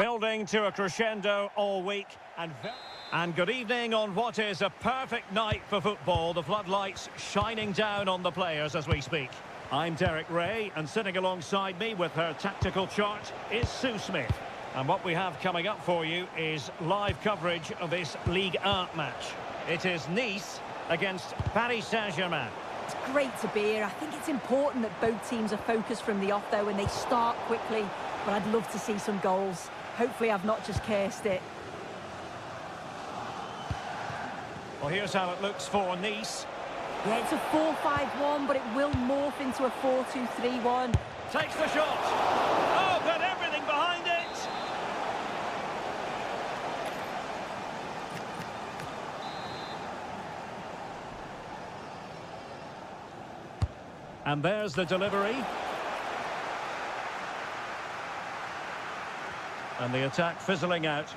Building to a crescendo all week. And good evening on what is a perfect night for football. The floodlights shining down on the players as we speak. I'm Derek Ray, and sitting alongside me with her tactical chart is Sue Smith. And what we have coming up for you is live coverage of this Ligue 1 match. It is Nice against Paris Saint-Germain. It's great to be here. I think it's important that both teams are focused from the off, though, and they start quickly. But I'd love to see some goals. Hopefully I've not just cursed it. Well, here's how it looks for Nice. Yeah, it's a 4-5-1, but it will morph into a 4-2-3-1. Takes the shot. Oh, got everything behind it. And there's the delivery. And the attack fizzling out.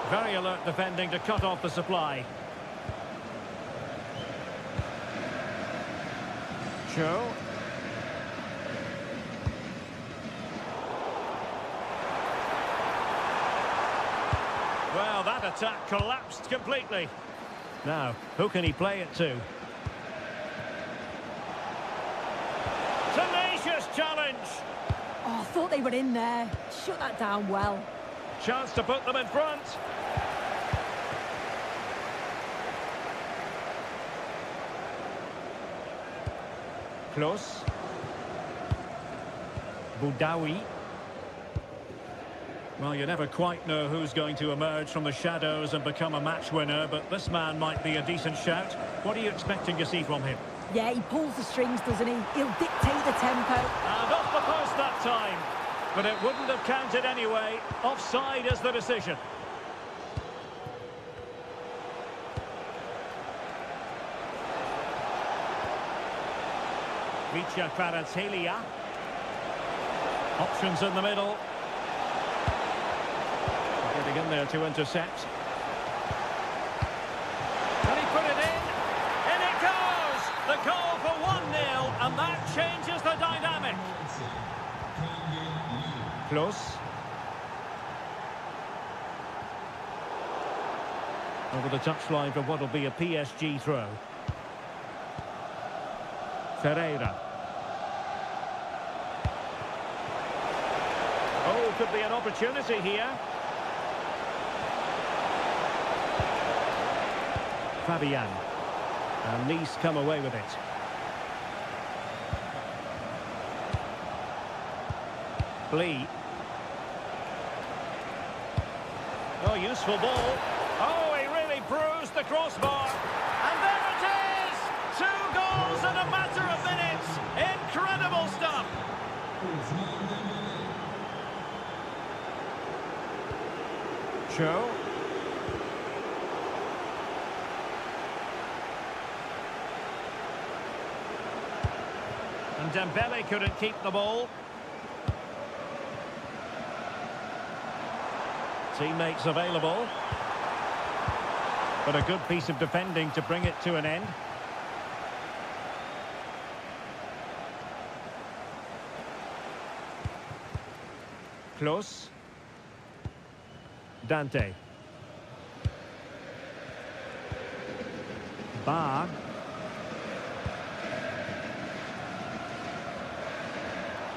Very alert defending to cut off the supply. Cho. Well, that attack collapsed completely. Now, who can he play it to? Tenacious challenge. Oh, I thought they were in there. Shut that down well. Chance to put them in front. Close. Boudaoui. Well, you never quite know who's going to emerge from the shadows and become a match winner, but this man might be a decent shout. What are you expecting to see from him? Yeah, he pulls the strings, doesn't he? He'll dictate the tempo. And off the post that time. But it wouldn't have counted anyway. Offside is the decision. Vicha Kvaratskhelia. Options in the middle. Getting in there to intercept. And he put it in. In it goes! The goal for 1-0, and that changes the dynamic. Close. Over the touchline for what will be a PSG throw. Ferreira. Oh, could be an opportunity here. Fabian. And Nice come away with it. Lee. Oh, useful ball. Oh, he really bruised the crossbar. And there it is! 2 goals in a matter of minutes. Incredible stuff. Cho. And Dembele couldn't keep the ball. Teammates available. But a good piece of defending to bring it to an end. Close. Dante. Bar.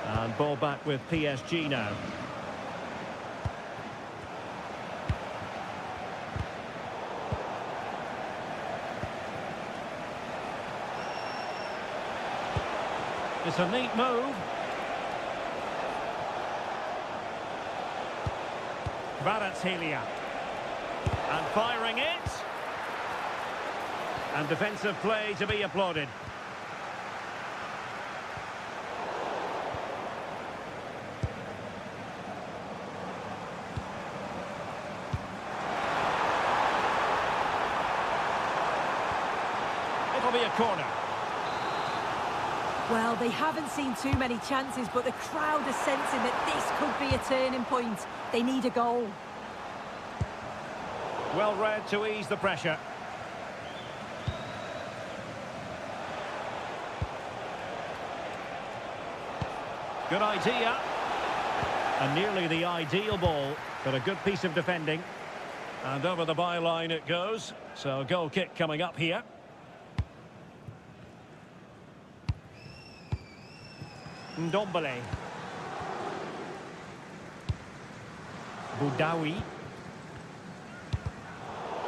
And ball back with PSG now. It's a neat move. Kvaratskhelia. And firing it. And defensive play to be applauded. It'll be a corner. Well, they haven't seen too many chances, but the crowd is sensing that this could be a turning point. They need a goal. Well read to ease the pressure. Good idea. And nearly the ideal ball, but a good piece of defending. And over the byline it goes. So goal kick coming up here. Ndombele. Boudaoui.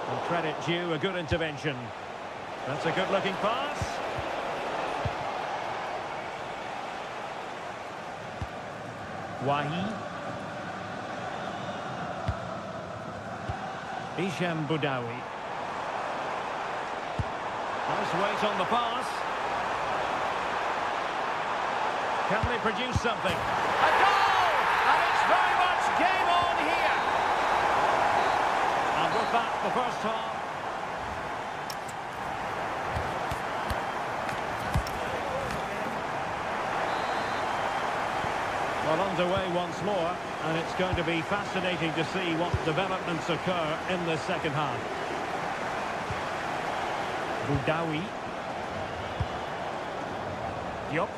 And credit due, a good intervention. That's a good-looking pass. Wahi. Hisham Boudaoui. Nice weight on the pass. Can they produce something? A goal! And it's very much game on here. And with that, the first half. Well, underway once more, and it's going to be fascinating to see what developments occur in the second half. Boudaoui. Diop.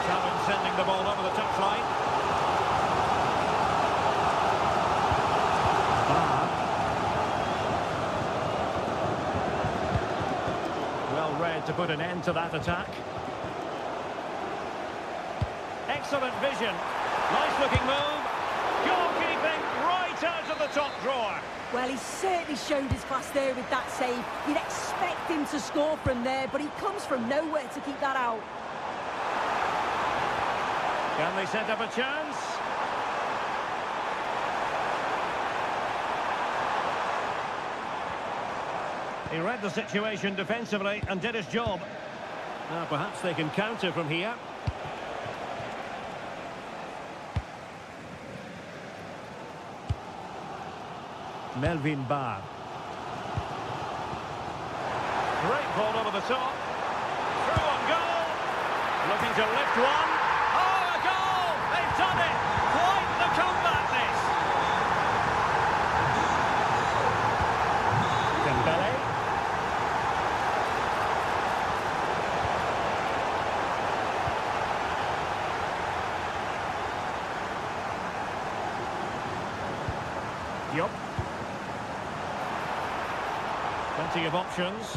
Challenge sending the ball over the touchline. Well read to put an end to that attack. Excellent vision. Nice looking move. Goalkeeping right out of the top drawer. Well, he certainly showed his class there with that save. You'd expect him to score from there, but he comes from nowhere to keep that out. Can they set up a chance? He read the situation defensively and did his job. Now perhaps they can counter from here. Melvin Barr. Great ball over the top. Through on goal. Looking to lift one. Oh, a goal! They've done it! Quite the comeback, this! Dembele. Diop. Plenty of options.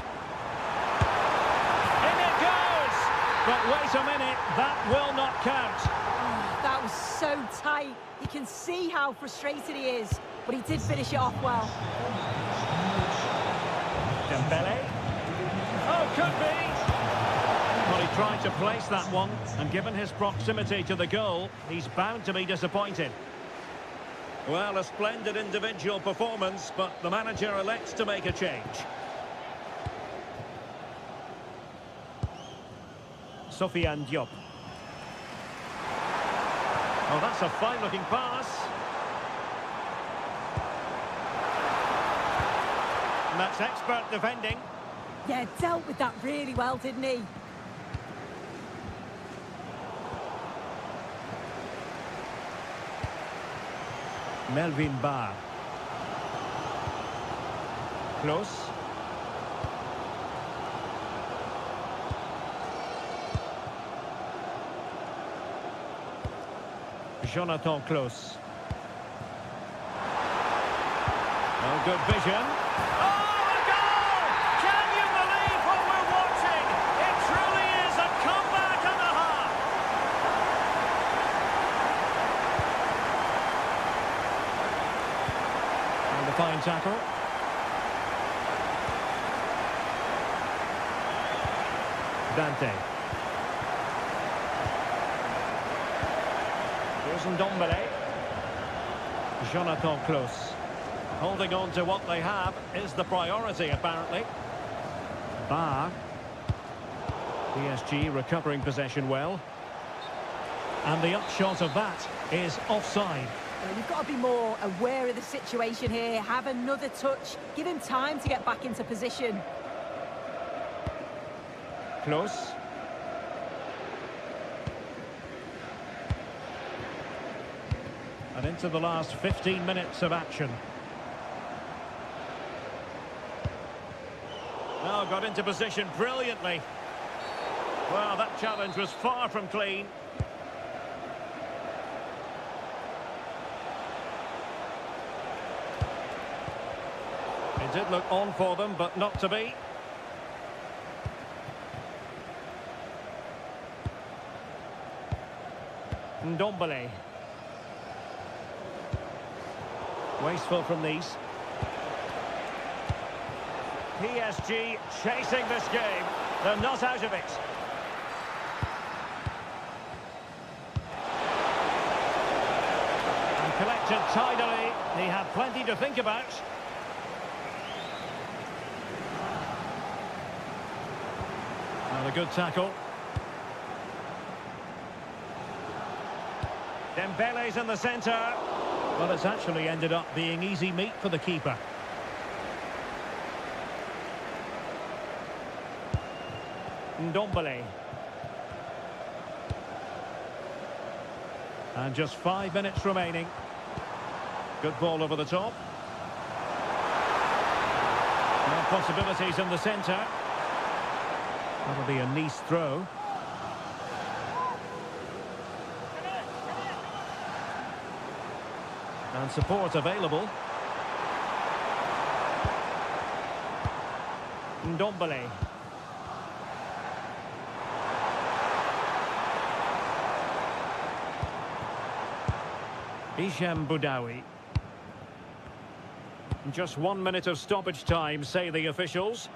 In it goes! But wait a minute, that will not count. Oh, that was so tight. You can see how frustrated he is, but he did finish it off well. Dembele. Oh, could be! Well, he tried to place that one, and given his proximity to the goal, he's bound to be disappointed. Well, a splendid individual performance, but the manager elects to make a change. Sofiane Diop. Oh, that's a fine-looking pass. And that's expert defending. Yeah, dealt with that really well, didn't he? Melvin Barr. Close. Jonathan Close. Oh, good vision. Oh, a goal! Can you believe what we're watching? It truly is a comeback and a half. And a fine tackle. Dante. Here's Ndombele. Jonathan Close. Holding on to what they have is the priority, apparently. Barr. PSG recovering possession well. And the upshot of that is offside. Well, you've got to be more aware of the situation here. Have another touch. Give him time to get back into position. Close. And into the last 15 minutes of action. Now got into position brilliantly. Well, that challenge was far from clean. It did look on for them, but not to be. Ndombele. Wasteful from these. PSG chasing this game. They're not out of it. And collected tidily. He had plenty to think about. And a good tackle. Dembele's in the centre. Well, it's actually ended up being easy meat for the keeper. Ndombele. And just 5 minutes remaining. Good ball over the top. More possibilities in the centre. That'll be a Nice throw. And support available. Ndombele. Hisham Boudaoui. Just 1 minute of stoppage time, say the officials.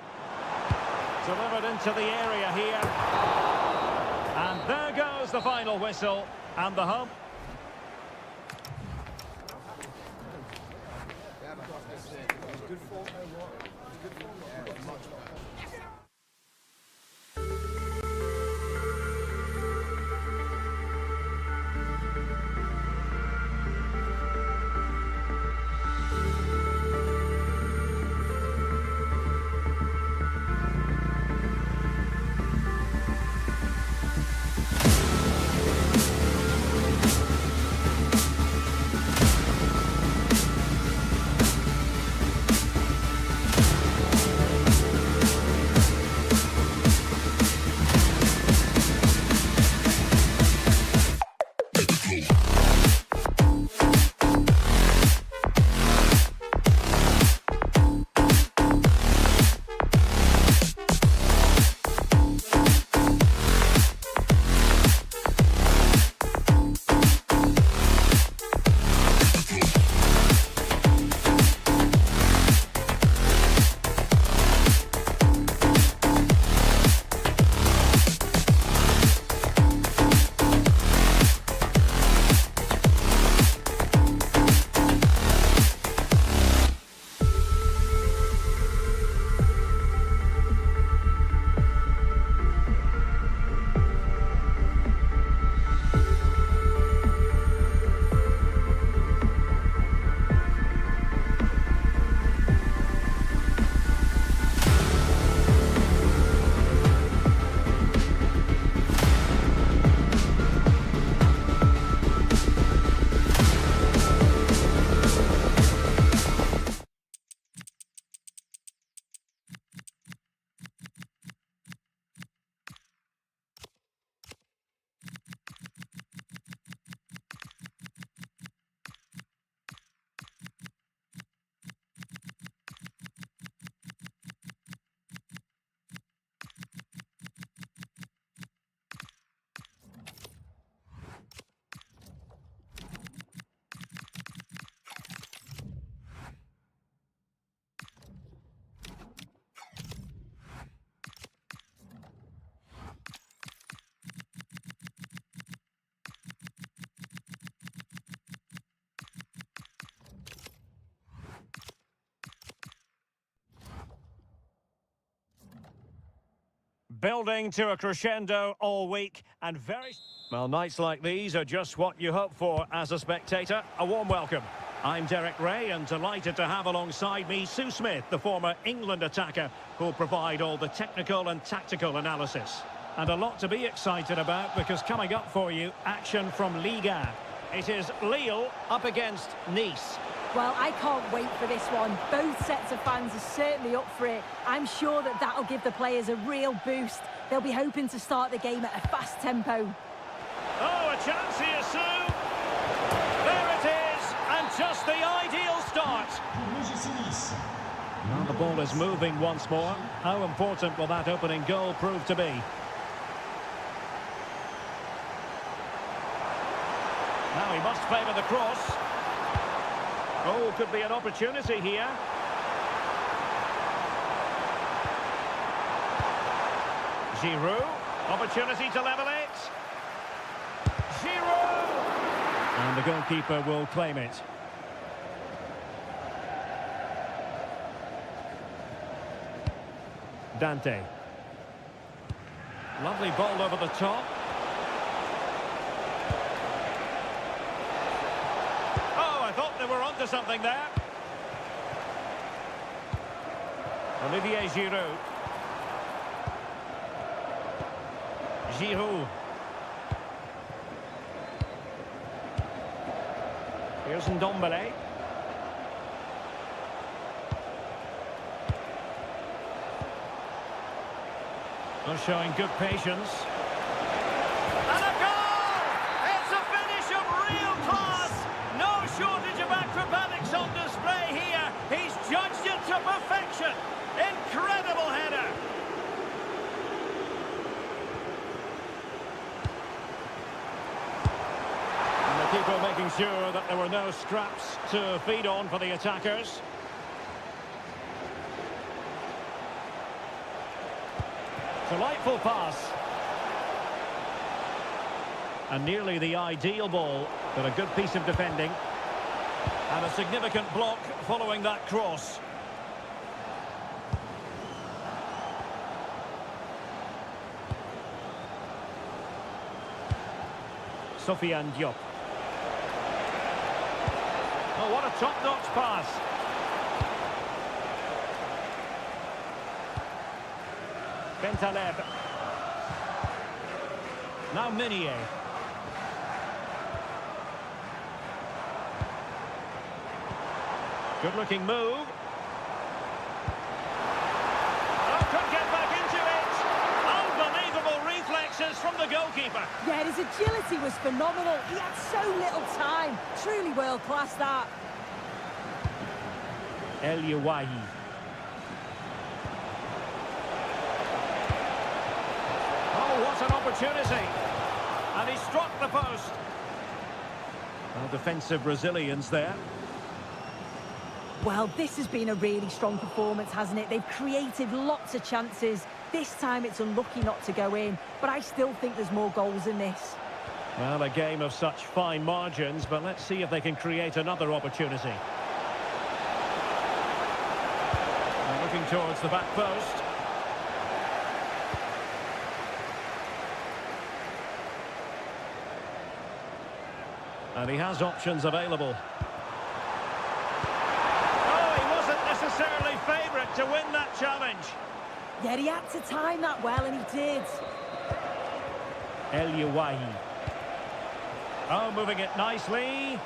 Delivered into the area here. And there goes the final whistle. And the hum. Building to a crescendo all week, and well, nights like these are just what you hope for as a spectator. A warm welcome. I'm Derek Ray, and delighted to have alongside me Sue Smith, the former England attacker, who'll provide all the technical and tactical analysis. And a lot to be excited about, because coming up for you, action from Ligue 1. It is Lille up against Nice. Well, I can't wait for this one. Both sets of fans are certainly up for it. I'm sure that that'll give the players a real boost. They'll be hoping to start the game at a fast tempo. Oh, a chance here soon. There it is, and just the ideal start. Now the ball is moving once more. How important will that opening goal prove to be? Now he must favour the cross. Oh, could be an opportunity here. Giroud, opportunity to level it. Giroud! And the goalkeeper will claim it. Dante. Lovely ball over the top. Oh, I thought they were onto something there. Olivier Giroud. Giroud. Here's Ndombele. They're showing good patience. And a goal! It's a finish of real class! No shortage of acrobatics on display here. He's judged it to perfection. Incredible header. And the keeper making sure that there were no scraps to feed on for the attackers. Delightful pass. And nearly the ideal ball, but a good piece of defending. And a significant block following that cross. Sofiane Diop. Oh, what a top-notch pass. Bentaleb. Now Meunier. Good-looking move. Oh, could get back into it. Unbelievable reflexes from the goalkeeper. Yeah, his agility was phenomenal. He had so little time. Truly world-class, that. El Youahi. What an opportunity. And he struck the post. Well, defensive resilience there. Well, this has been a really strong performance, hasn't it? They've created lots of chances. This time it's unlucky not to go in, but I still think there's more goals in this. Well, a game of such fine margins, but let's see if they can create another opportunity. And looking towards the back post. And he has options available. Oh, he wasn't necessarily favourite to win that challenge. Yeah, he had to time that well, and he did. El Youahi. Oh, moving it nicely.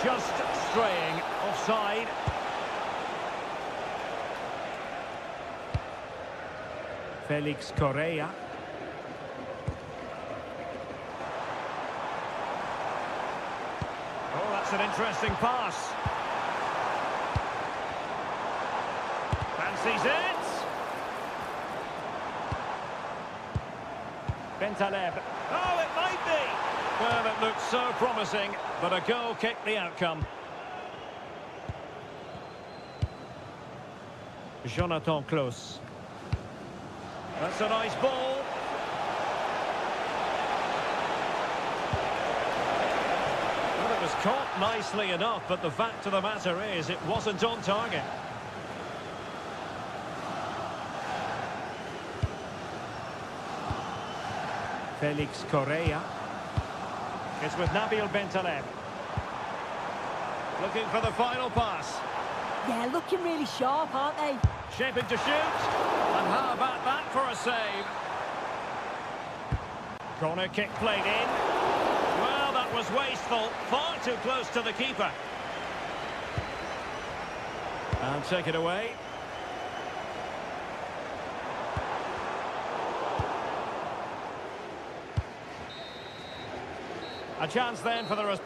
Just straying offside. Felix Correa. An interesting pass. Fancies it. Bentaleb. Oh, it might be. Well, it looked so promising, but a goal kicked the outcome. Jonathan Klaus. That's a nice ball. Caught nicely enough, but the fact of the matter is it wasn't on target. Felix Correa. It's with Nabil Bentaleb. Looking for the final pass. Yeah, looking really sharp, aren't they? Shaping to shoot. And how about that for a save? Corner kick played in. Well, that was is wasteful, far too close to the keeper. And take it away. A chance then for the...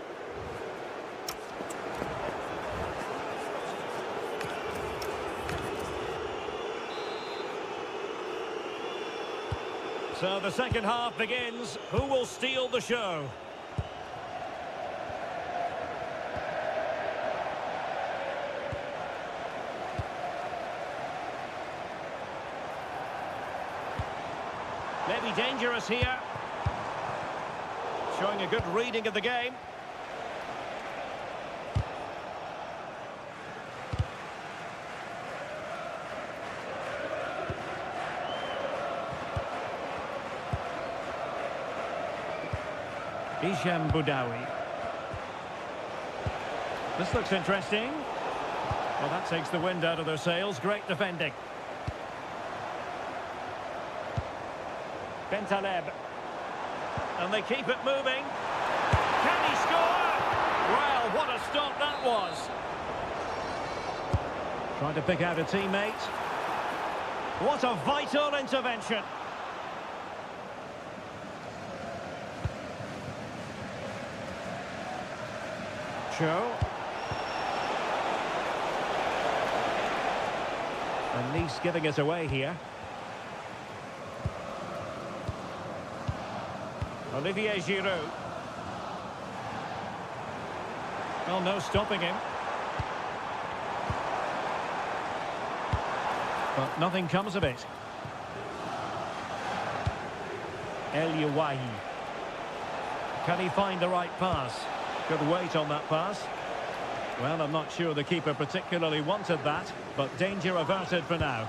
So the second half begins. Who will steal the show? Maybe dangerous here. Showing a good reading of the game. Boudaoui. This looks interesting. Well, that takes the wind out of their sails. Great defending. Bentaleb. And they keep it moving. Can he score? Well, what a stop that was. Trying to pick out a teammate. What a vital intervention. And Nice giving it away here. Olivier Giroud. Well, no stopping him. But nothing comes of it. El Yawahi. Can he find the right pass? Good weight on that pass. Well, I'm not sure the keeper particularly wanted that, but danger averted for now.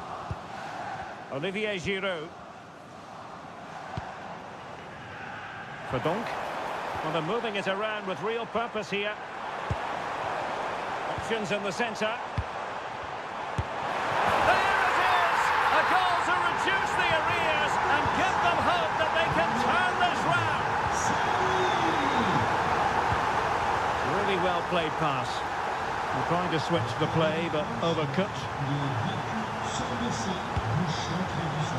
Olivier Giroud. Verdonk. Well, they're moving it around with real purpose here. Options in the centre. There it is! A goal to reduce the arrears and give them hope that they can turn this round. Really well played pass. They're trying to switch the play, but overcooked.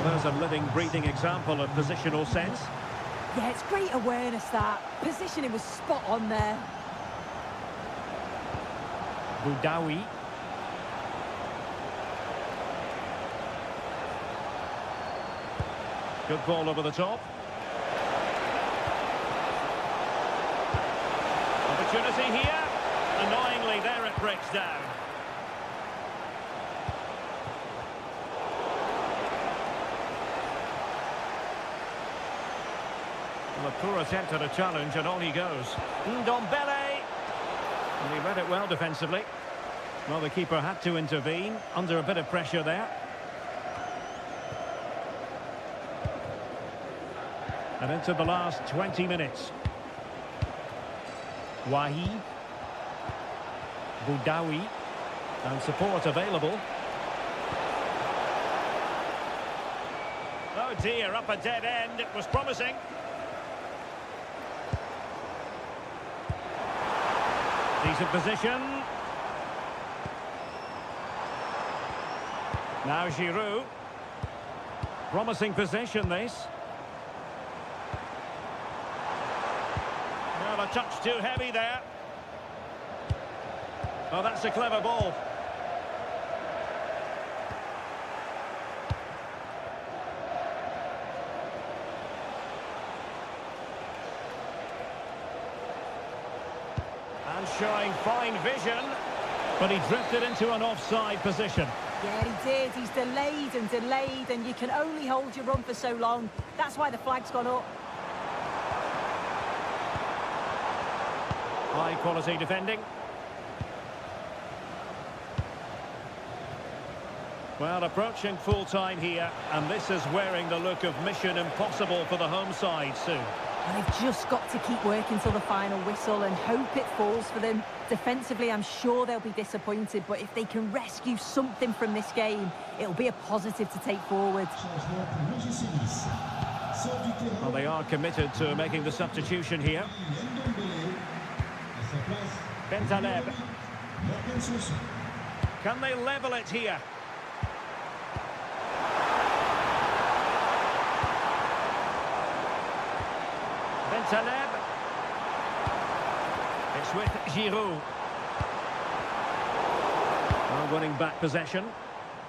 There's a living, breathing example of positional sense. Yeah, it's great awareness, that. Positioning was spot on there. Boudaoui. Good ball over the top. Opportunity here. Annoyingly, there it breaks down. Well, a poor attempt at a challenge, and on he goes. Ndombele. And he read it well defensively. Well, the keeper had to intervene, under a bit of pressure there. And into the last 20 minutes. Wahi. Boudaoui. And support available. Oh dear, up a dead end. It was promising. Decent position. Now Giroud. Promising possession, this. Well, a touch too heavy there. Oh, that's a clever ball. And showing fine vision, but he drifted into an offside position. Yeah, he did. He's delayed, and you can only hold your run for so long. That's why the flag's gone up. High quality defending. Well, approaching full time here, and this is wearing the look of mission impossible for the home side soon. And they've just got to keep working till the final whistle and hope it falls for them. Defensively, I'm sure they'll be disappointed, but if they can rescue something from this game, it'll be a positive to take forward. Well, they are committed to making the substitution here. Bentaleb. Can they level it here? Bentaleb. It's with Giroud. Well, winning back possession.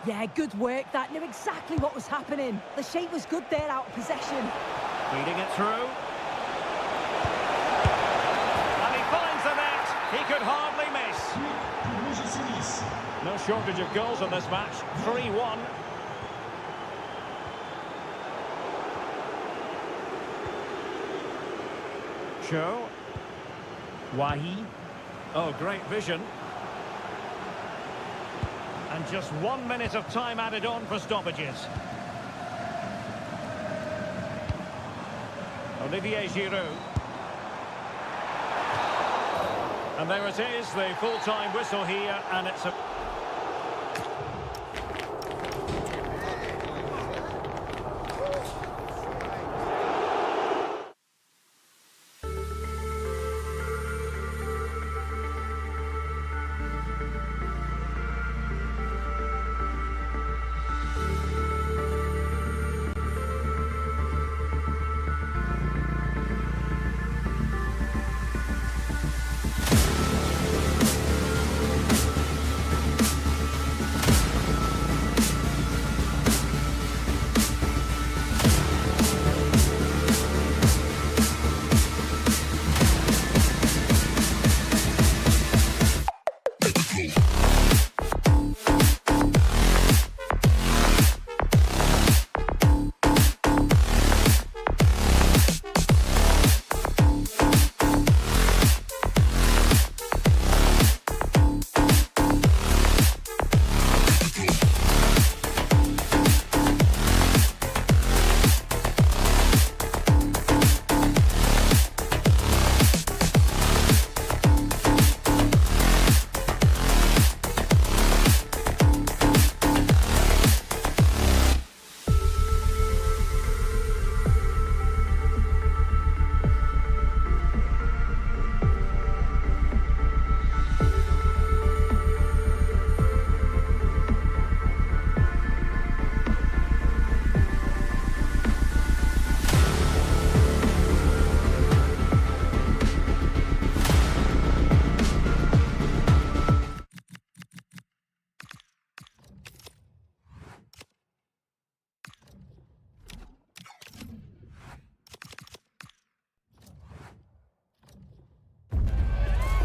Yeah, good work. That knew exactly what was happening. The shape was good there out of possession. Feeding it through. And he finds the net. He could hardly miss. No shortage of goals in this match. 3-1. Cho. Wahi. Oh, great vision. And just 1 minute of time added on for stoppages. Olivier Giroud. And there it is, the full-time whistle here, and it's a...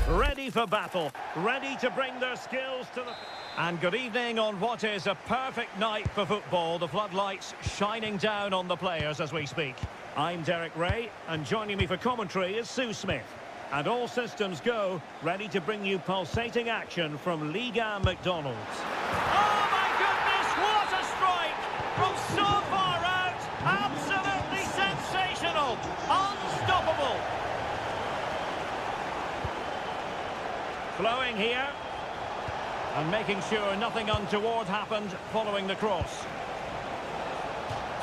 Ready for battle, ready to bring their skills to the... And good evening on what is a perfect night for football. The floodlights shining down on the players as we speak. I'm Derek Ray, and joining me for commentary is Sue Smith. And all systems go, ready to bring you pulsating action from Ligue 1 McDonald's. Oh my goodness, what a strike! From so far out, absolutely sensational, unstoppable. Flowing here, and making sure nothing untoward happened following the cross.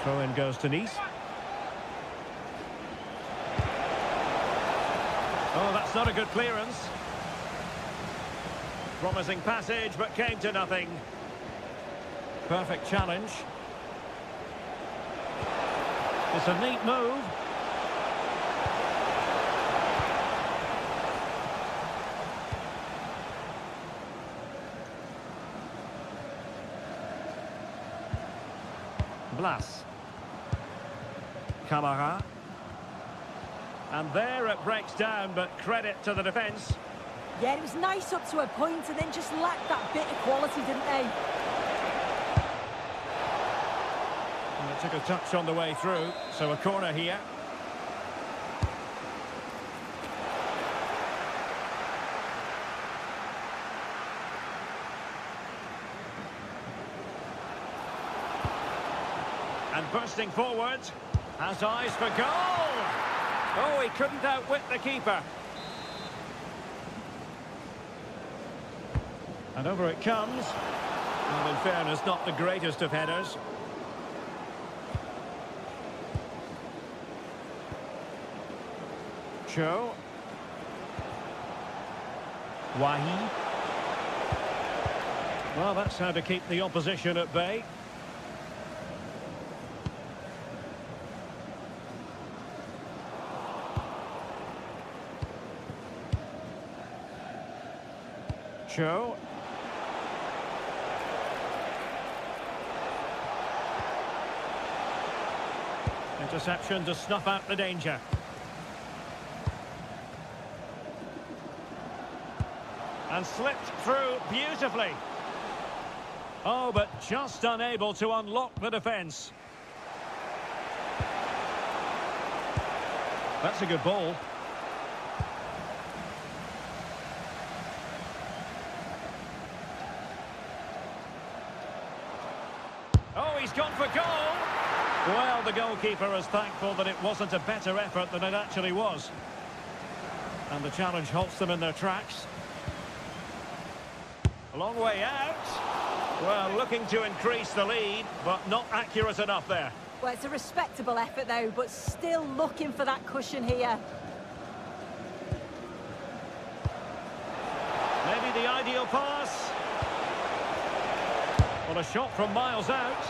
Throw in goes to Nice. Oh, that's not a good clearance. Promising passage, but came to nothing. Perfect challenge. It's a neat move. Blas. Camara. And there it breaks down, but credit to the defence. Yeah, it was nice up to a point and then just lacked that bit of quality, didn't they? And it took a touch on the way through, so a corner here. And bursting forward, has eyes for goal! Oh, he couldn't outwit the keeper. And over it comes. Well, in fairness, not the greatest of headers. Cho. Wahi. Well, that's how to keep the opposition at bay. Cho. Interception to snuff out the danger. And slipped through beautifully. Oh, but just unable to unlock the defence. That's a good ball. Oh, he's gone for goal. Well, the goalkeeper is thankful that it wasn't a better effort than it actually was. And the challenge halts them in their tracks. A long way out. Well, looking to increase the lead, but not accurate enough there. Well, it's a respectable effort, though, but still looking for that cushion here. Maybe the ideal pass. Well, a shot from miles out.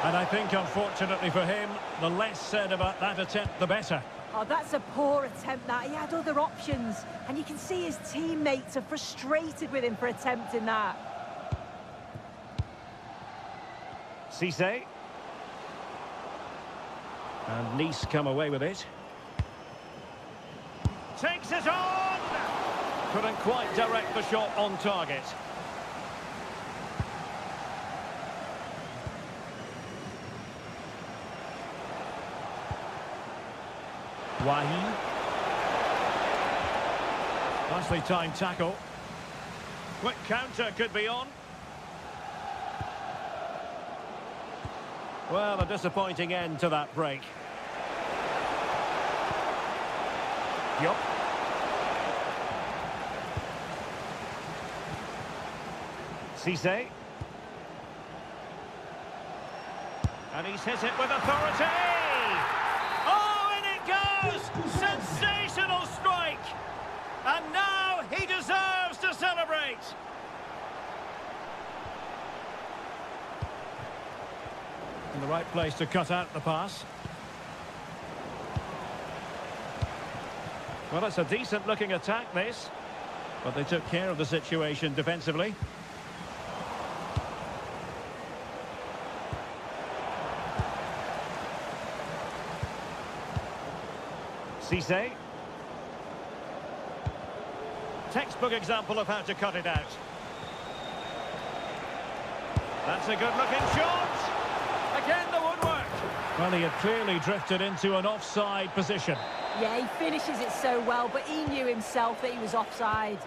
And I think, unfortunately for him, the less said about that attempt, the better. Oh, that's a poor attempt, that. He had other options. And you can see his teammates are frustrated with him for attempting that. Cisse. And Nice come away with it. Takes it on! Couldn't quite direct the shot on target. Wahi. Nicely timed tackle. Quick counter could be on. Well, a disappointing end to that break. Yup. Cisse. And he's hit it with authority! Oh, in it goes! Sensational strike! And now he deserves to celebrate! In the right place to cut out the pass. Well, it's a decent-looking attack, this. But they took care of the situation defensively. Cisse. Textbook example of how to cut it out. That's a good-looking shot. Again, the woodwork. Well, he had clearly drifted into an offside position. Yeah, he finishes it so well, but he knew himself that he was offside.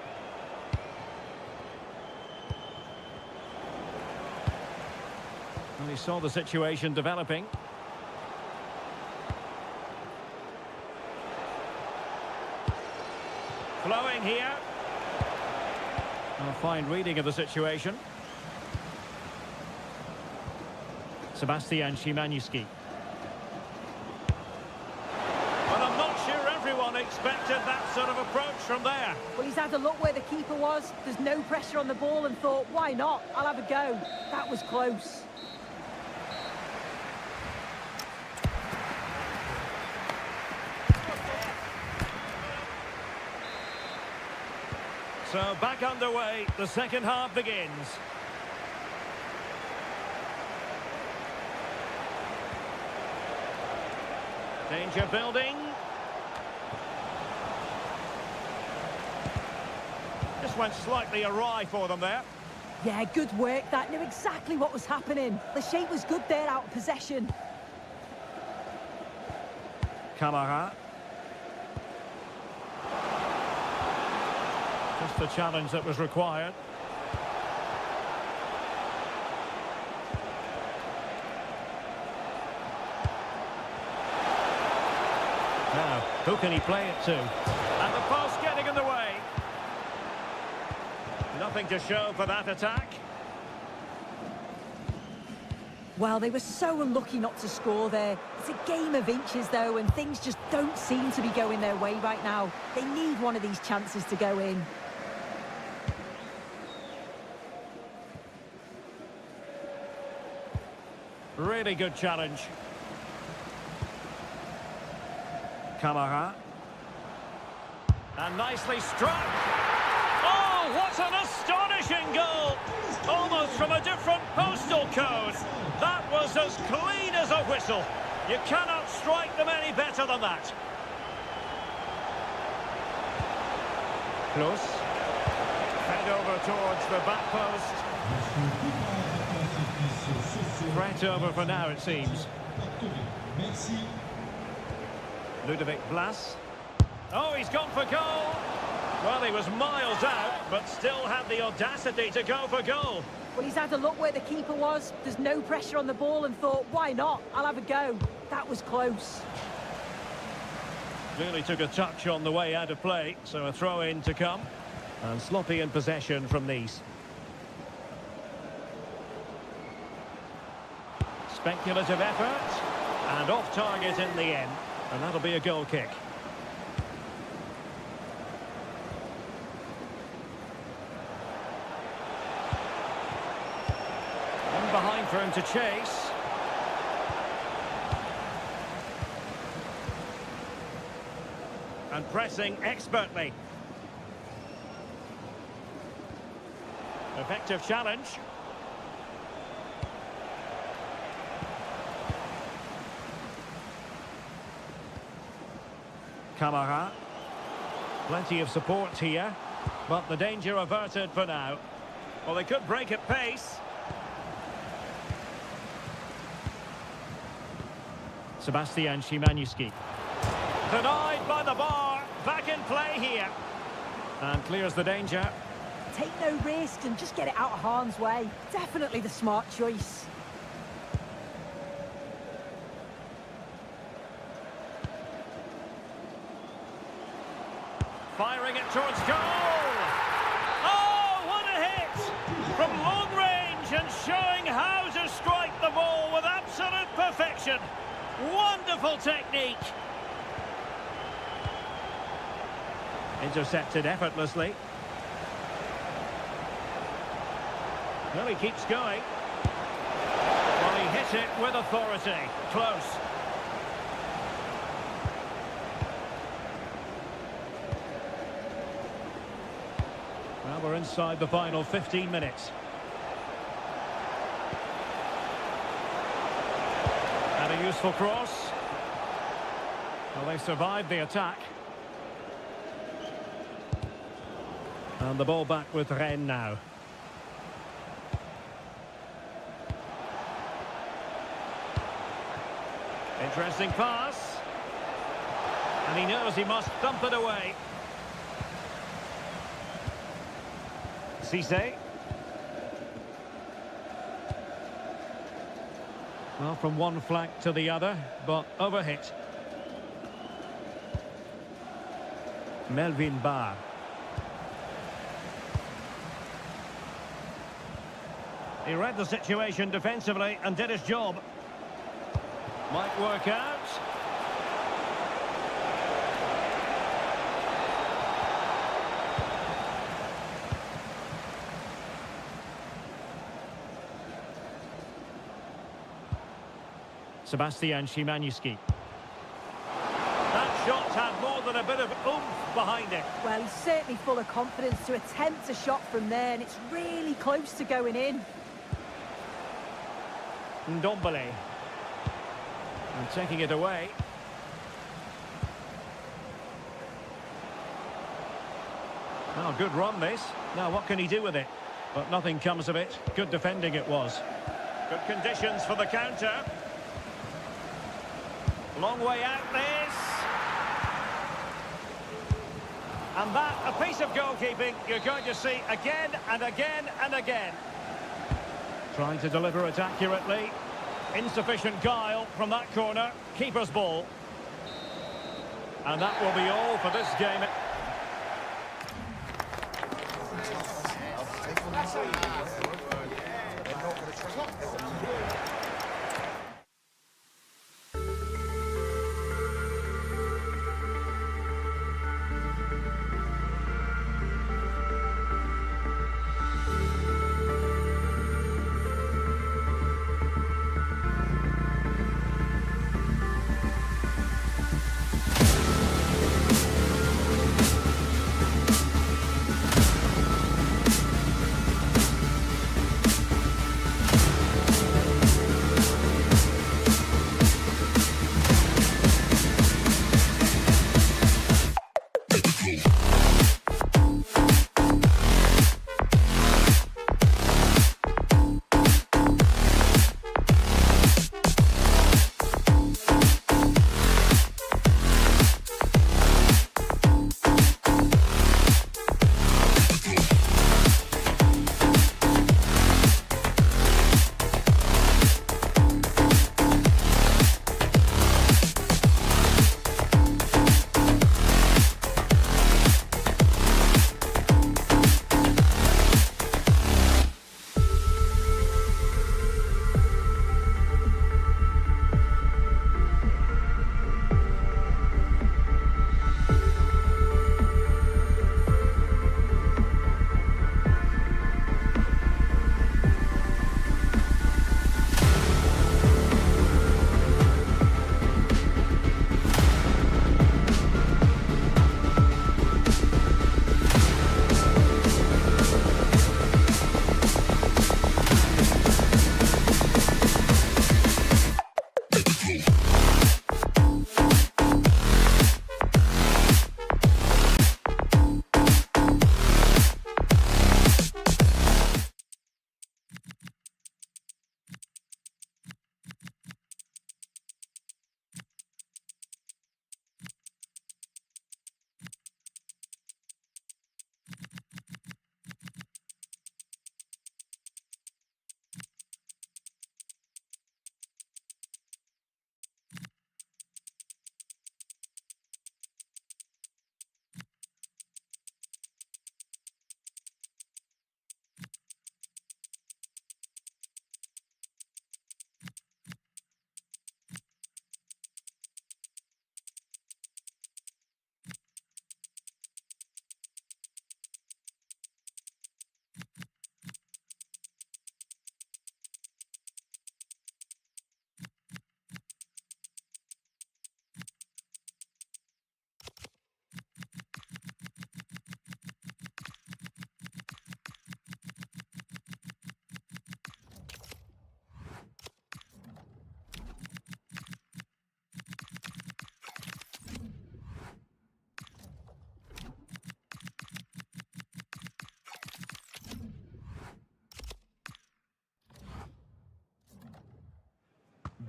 Well, he saw the situation developing. Flowing here. A fine reading of the situation. Sebastian Szymanski. Well, I'm not sure everyone expected that sort of approach from there. Well, he's had a look where the keeper was. There's no pressure on the ball and thought, why not? I'll have a go. That was close. So back underway, the second half begins. Danger building. Just went slightly awry for them there. Yeah, good work. That knew exactly what was happening. The shape was good there out of possession. Camara. Just the challenge that was required. Now, who can he play it to? And the post getting in the way. Nothing to show for that attack. Well, they were so unlucky not to score there. It's a game of inches, though, and things just don't seem to be going their way right now. They need one of these chances to go in. Really good challenge. Camara. And nicely struck. Oh, what an astonishing goal! Almost from a different postal code. That was as clean as a whistle. You cannot strike them any better than that. Close. Head over towards the back post. Threat over for now, it seems. Ludovic Blas. Oh, he's gone for goal. Well, he was miles out, but still had the audacity to go for goal. Well, he's had a look where the keeper was. There's no pressure on the ball and thought, why not? I'll have a go. That was close. Really took a touch on the way out of play, so a throw-in to come. And sloppy in possession from these. Speculative effort. And off target in the end. And that'll be a goal kick. And behind for him to chase. And pressing expertly. Effective challenge. Camara. Plenty of support here, but the danger averted for now. Well, they could break at pace. Sebastian Szymanski. Denied by the bar. Back in play here. And clears the danger. Take no risk and just get it out of harm's way. Definitely the smart choice. Firing it towards goal! Oh, what a hit! From long range and showing how to strike the ball with absolute perfection. Wonderful technique. Intercepted effortlessly. Well, he keeps going. Well, he hit it with authority. Close. Well, we're inside the final 15 minutes. And a useful cross. Well, they survived the attack. And the ball back with Rennais now. Interesting pass. And he knows he must thump it away. Cisse. Well, from one flank to the other, but overhit. Melvin Barr. He read the situation defensively and did his job. Might work out. Sebastian Szymanski. That shot had more than a bit of oomph behind it. Well, he's certainly full of confidence to attempt a shot from there, and it's really close to going in. Ndombele. And taking it away. Oh, good run this. Now what can he do with it? But nothing comes of it. Good defending it was. Good conditions for the counter. Long way out this. And that, a piece of goalkeeping you're going to see again and again and again. Trying to deliver it accurately. Insufficient guile from that corner. Keeper's ball. And that will be all for this game.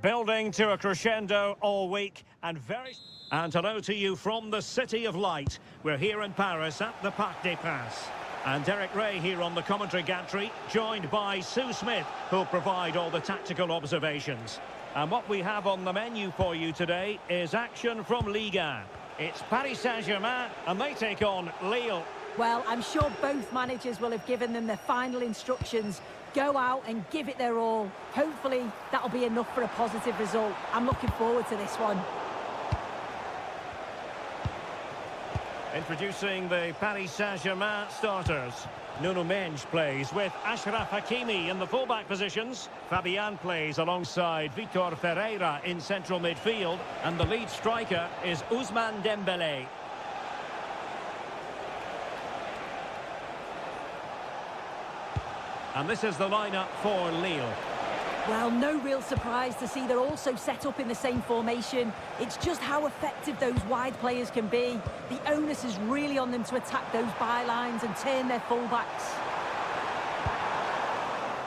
Building to a crescendo all week and And hello to you from the City of Light. We're here in Paris at the Parc des Princes. And Derek Ray here on the commentary gantry, joined by Sue Smith, who'll provide all the tactical observations. And what we have on the menu for you today is action from Ligue 1. It's Paris Saint-Germain and they take on Lille. Well, I'm sure both managers will have given them their final instructions. Go out and give it their all. Hopefully, that'll be enough for a positive result. I'm looking forward to this one. Introducing the Paris Saint-Germain starters. Nuno Mendes plays with Achraf Hakimi in the fullback positions. Fabian plays alongside Vitor Ferreira in central midfield. And the lead striker is Ousmane Dembélé. And this is the lineup for Lille. Well, no real surprise to see they're also set up in the same formation. It's just how effective those wide players can be. The onus is really on them to attack those bylines and turn their fullbacks.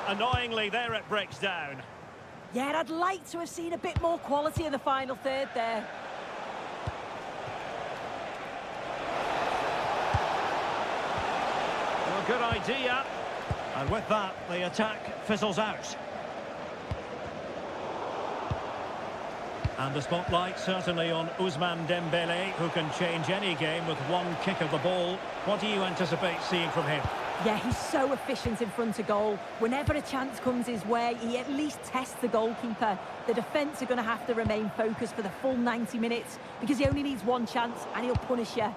Annoyingly, there it breaks down. Yeah, I'd like to have seen a bit more quality in the final third there. Well, good idea. And with that, the attack fizzles out. And the spotlight certainly on Ousmane Dembélé, who can change any game with one kick of the ball. What do you anticipate seeing from him? Yeah, he's so efficient in front of goal. Whenever a chance comes his way, he at least tests the goalkeeper. The defence are going to have to remain focused for the full 90 minutes because he only needs one chance and he'll punish you.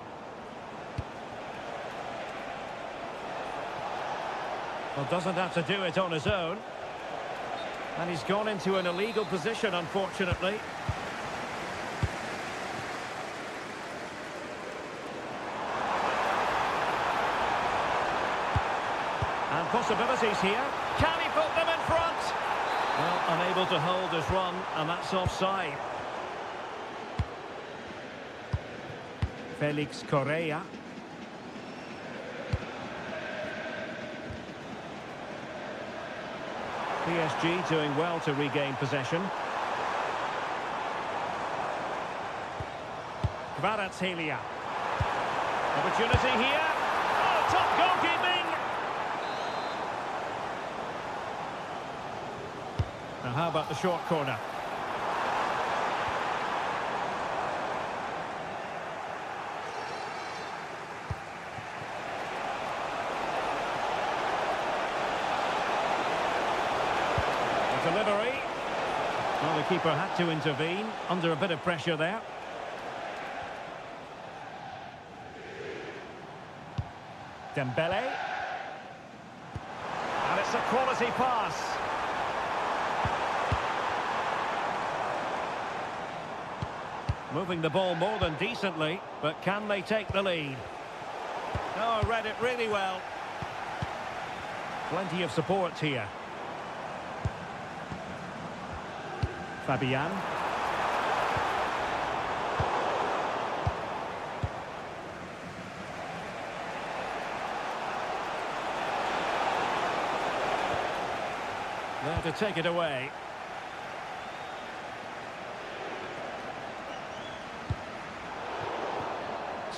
Well, doesn't have to do it on his own. And he's gone into an illegal position, unfortunately. And possibilities here. Can he put them in front? Well, unable to hold his run, and that's offside. Felix Correa. PSG doing well to regain possession. Kvaratskhelia. Opportunity here. Oh, top goalkeeping! Now how about the short corner? Delivery. Well, the keeper had to intervene under a bit of pressure there. Dembélé. And it's a quality pass. Moving the ball more than decently, but can they take the lead? Oh, read it really well. Plenty of support here. Fabian. There to take it away.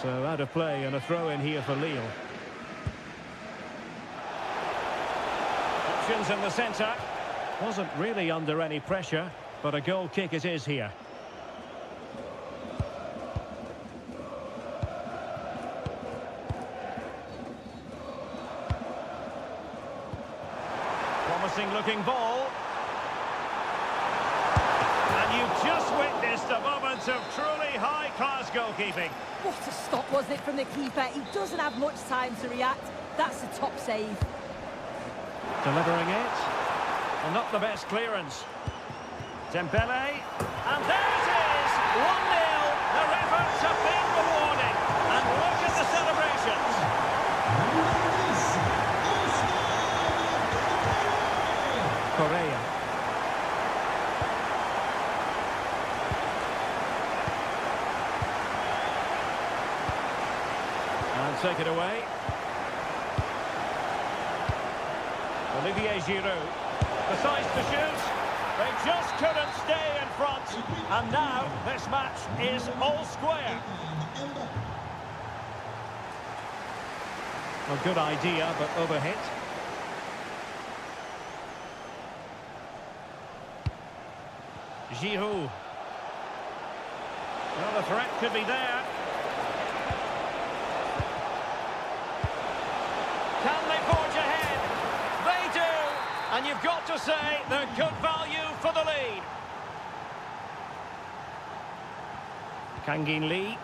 So out of play and a throw in here for Lille. Options in the centre. Wasn't really under any pressure. But a goal kick it is here. Promising looking ball. And you've just witnessed a moment of truly high-class goalkeeping. What a stop, wasn't it, from the keeper? He doesn't have much time to react. That's a top save. Delivering it. Well, not the best clearance. Dembélé, and there it is, 1-0. Their efforts have been rewarded, and look at the celebrations. Correa. And take it away. Olivier Giroud, decides to shoot. They just couldn't stay in front. And now this match is all square. A good idea, but overhit. Giroud. Well, the threat could be there. Can they forge ahead? They do! And you've got to say they're good value for the lead. Kangin Lee.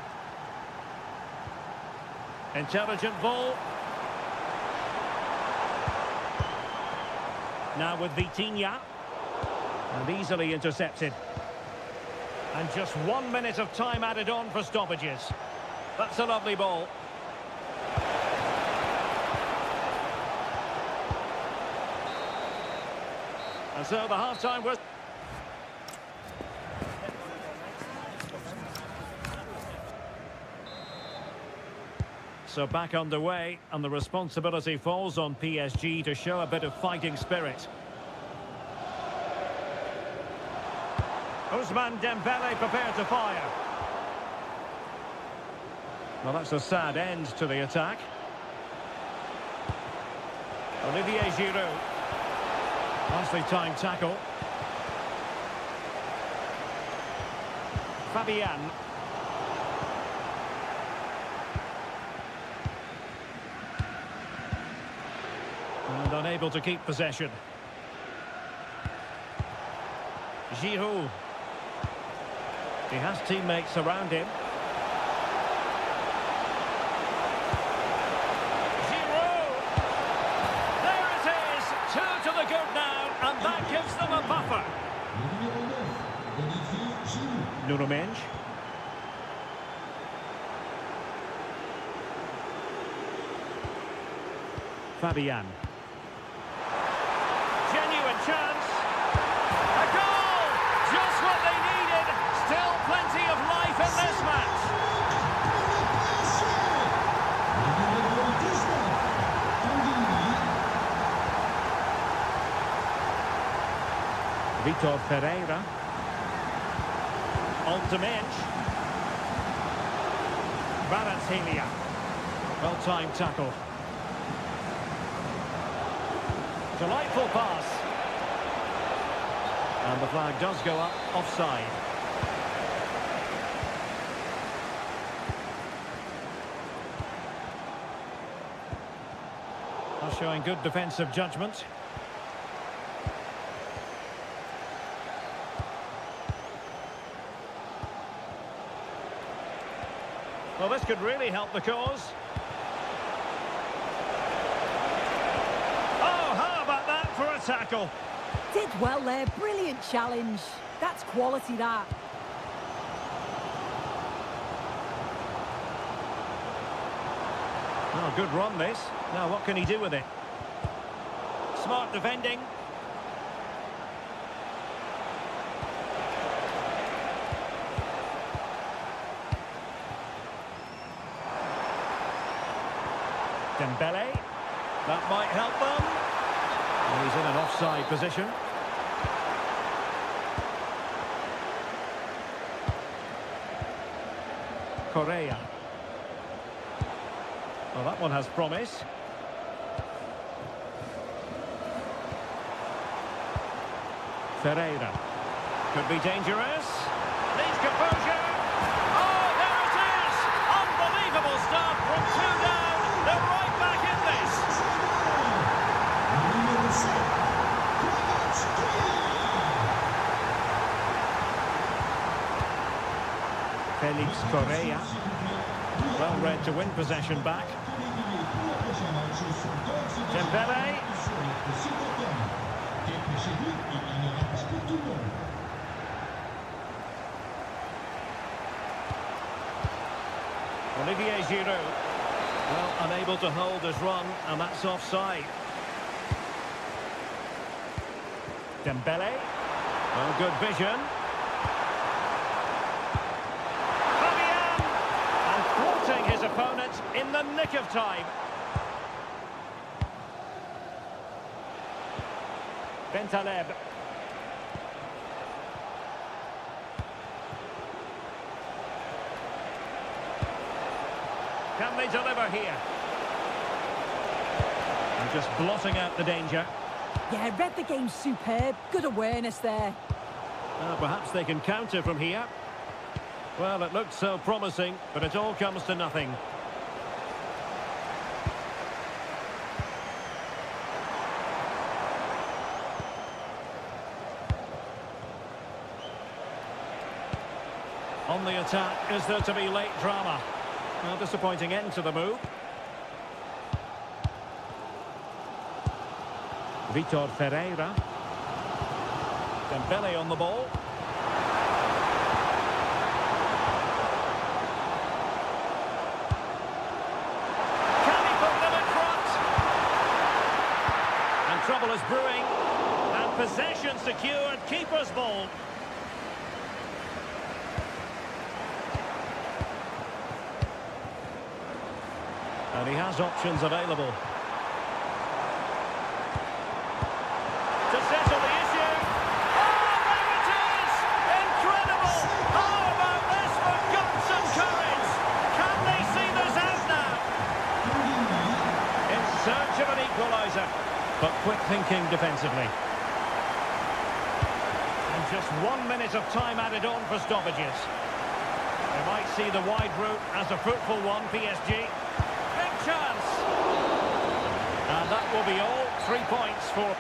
Intelligent ball. Now with Vitinha. And easily intercepted. And just 1 minute of time added on for stoppages. That's a lovely ball. And so the half-time was... So back underway, and the responsibility falls on PSG to show a bit of fighting spirit. Ousmane Dembele prepared to fire. Well, that's a sad end to the attack. Olivier Giroud. Nicely timed tackle. Fabian. And unable to keep possession. Giroud. He has teammates around him. Giroud! There it is! 2 to the good now, and that gives them a buffer. Nuno Mendes. Fabian. Genuine chance. A goal! Just what they needed. Still plenty of life in this match. Vitor Pereira. On to Mendes. Kvaratskhelia. Well-timed tackle. Delightful pass. And the flag does go up offside. Well, showing good defensive judgment. Well, this could really help the cause. For a tackle. Did well there, brilliant challenge. That's quality, that. Oh, good run this. Now what can he do with it? Smart defending. Dembele. That might help them. He's in an offside position. Correa. Well, that one has promise. Ferreira. Could be dangerous. Needs composure. Oh, there it is! Unbelievable stuff from 2 down. They're right back in this. Felix Correa. Well read to win possession back. Dembele. Olivier Giroud. Well, unable to hold his run, and that's offside. Dembele. Well, good vision. Fabian! And thwarting his opponent in the nick of time. Bentaleb. Can they deliver here? And just blotting out the danger. Yeah, read the game superb. Good awareness there. Perhaps they can counter from here. Well, it looked so promising, but it all comes to nothing. On the attack, is there to be late drama? Well, disappointing end to the move. Vitor Ferreira. Dembele on the ball. Can he put them in front? And trouble is brewing. And possession secured. Keeper's ball. And he has options available. To settle the issue. Oh, there it is! Incredible! How about this for guts and courage? Can they see this out now? In search of an equaliser, but quick thinking defensively. And just 1 minute of time added on for stoppages. They might see the wide route as a fruitful one, PSG. Big chance! And that will be all. 3 points for...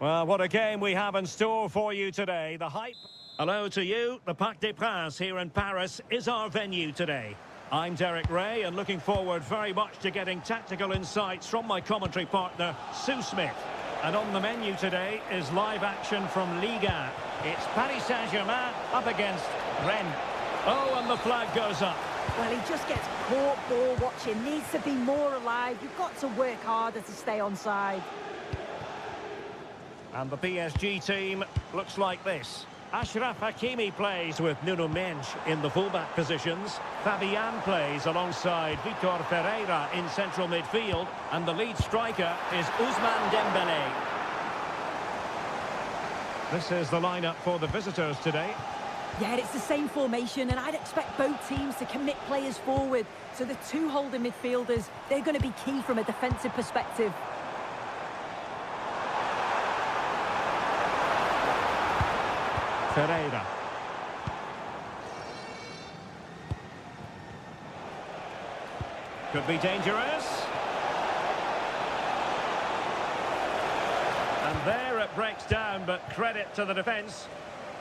Well, what a game we have in store for you today. The hype. Hello to you. The Parc des Princes here in Paris is our venue today. I'm Derek Ray and looking forward very much to getting tactical insights from my commentary partner, Sue Smith. And on the menu today is live action from Ligue 1. It's Paris Saint-Germain up against Rennes. Oh, and the flag goes up. Well, he just gets caught ball watching. Needs to be more alive. You've got to work harder to stay onside. And the PSG team looks like this. Achraf Hakimi plays with Nuno Mendes in the fullback positions. Fabian plays alongside Vitor Ferreira in central midfield. And the lead striker is Ousmane Dembele. This is the lineup for the visitors today. Yeah, it's the same formation, and I'd expect both teams to commit players forward. So the two holding midfielders, they're going to be key from a defensive perspective. Ferreira. Could be dangerous. And there it breaks down, but credit to the defence.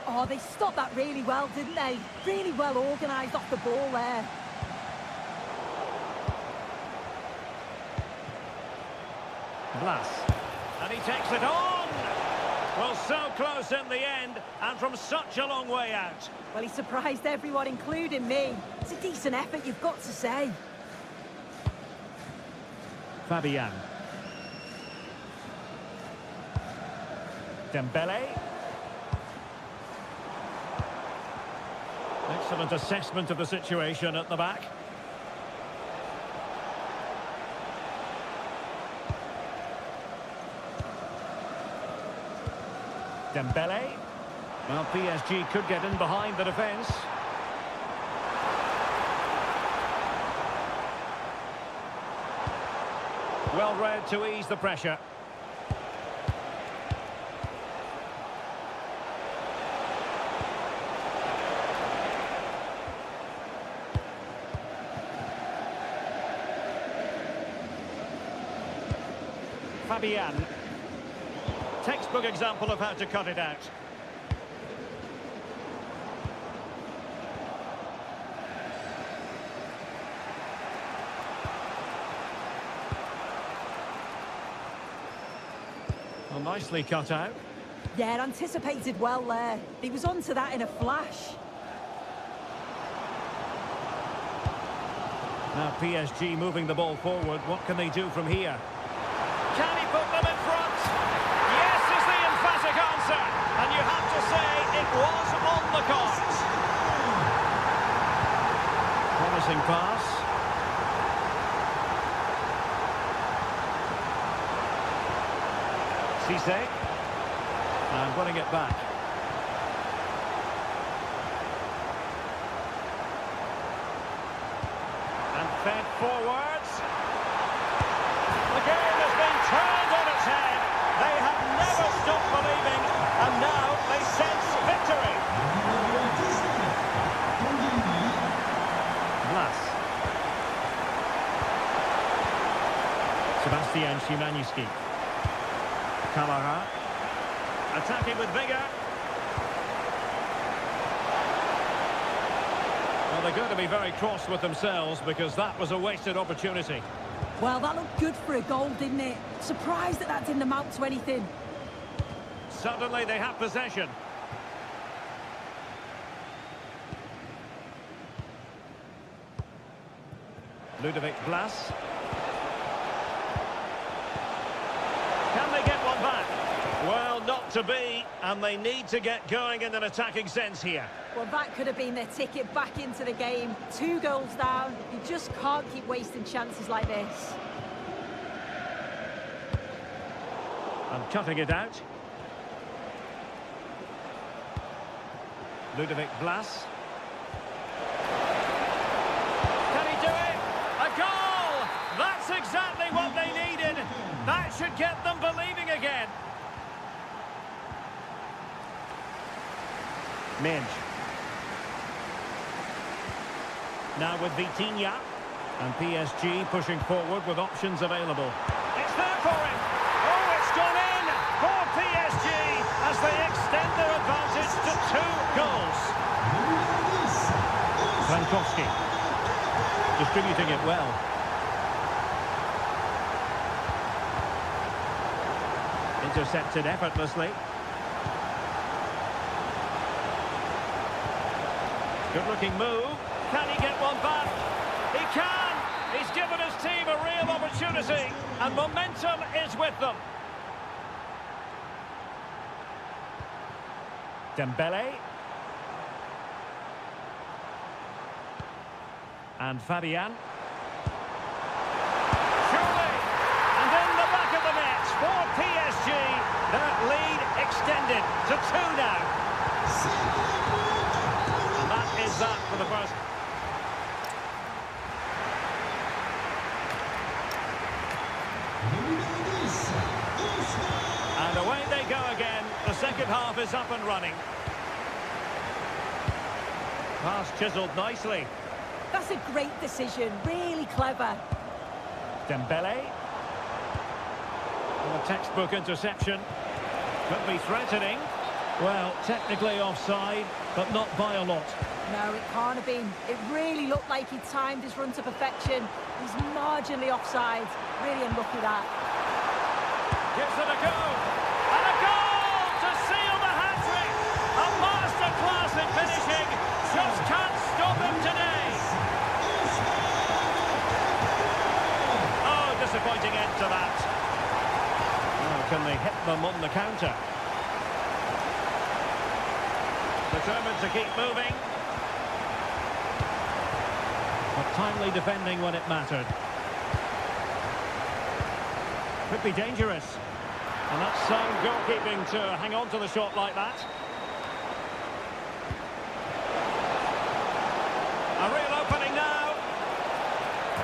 Oh, they stopped that really well, didn't they? Really well organised off the ball there. Blas. And he takes it on! Well, so close in the end, and from such a long way out. Well, he surprised everyone, including me. It's a decent effort, you've got to say. Fabian. Dembele. Excellent assessment of the situation at the back. Dembele. Well, PSG could get in behind the defence. Well read to ease the pressure. Fabian. Textbook example of how to cut it out. Well, nicely cut out. Yeah, anticipated well there. He was onto that in a flash. Now PSG moving the ball forward. What can they do from here? Can he put them in front? Yes is the emphatic answer. And you have to say it was on the cards. Promising pass. Cisse. And winning it back. And fed forwards. The game has been turned on its head. They have never stopped believing, and now they sense victory. Blas. Sebastian Szymanski. Kamara. Attacking with vigour. Well, they're going to be very cross with themselves because that was a wasted opportunity. Well, that looked good for a goal, didn't it? Surprised that didn't amount to anything. Suddenly they have possession. Ludovic Blas. Can they get one back? Well, not to be, and they need to get going in an attacking sense here. Well, that could have been their ticket back into the game. 2 goals down. You just can't keep wasting chances like this. And cutting it out. Ludovic Blas. Can he do it? A goal! That's exactly what they needed. That should get them believing again. Minge. Now with Vitinha. And PSG pushing forward with options available. It's there for him. Oh, it's gone in for PSG as they extend their advantage to 2 goals. Frankowski. Distributing it well. Intercepted effortlessly. Good-looking move. Can he get one back? He can! He's given his team a real opportunity, and momentum is with them. Dembele. And Fabian. Surely! And in the back of the net for PSG. That lead extended to 2 now. And that is that for the first. And away they go again. The second half is up and running. Pass chiselled nicely. That's a great decision. Really clever. Dembele. And a textbook interception. Could be threatening. Well, technically offside, but not by a lot. No, it can't have been. It really looked like he timed his run to perfection. He's marginally offside. Really unlucky that. Gives it a go. And a goal to seal the hat-trick. A masterclass in finishing. Just can't stop him today. Oh, disappointing end to that. Oh, can they hit them on the counter? Determined to keep moving. But timely defending when it mattered. Could be dangerous. And that's sound goalkeeping to hang on to the shot like that. A real opening now.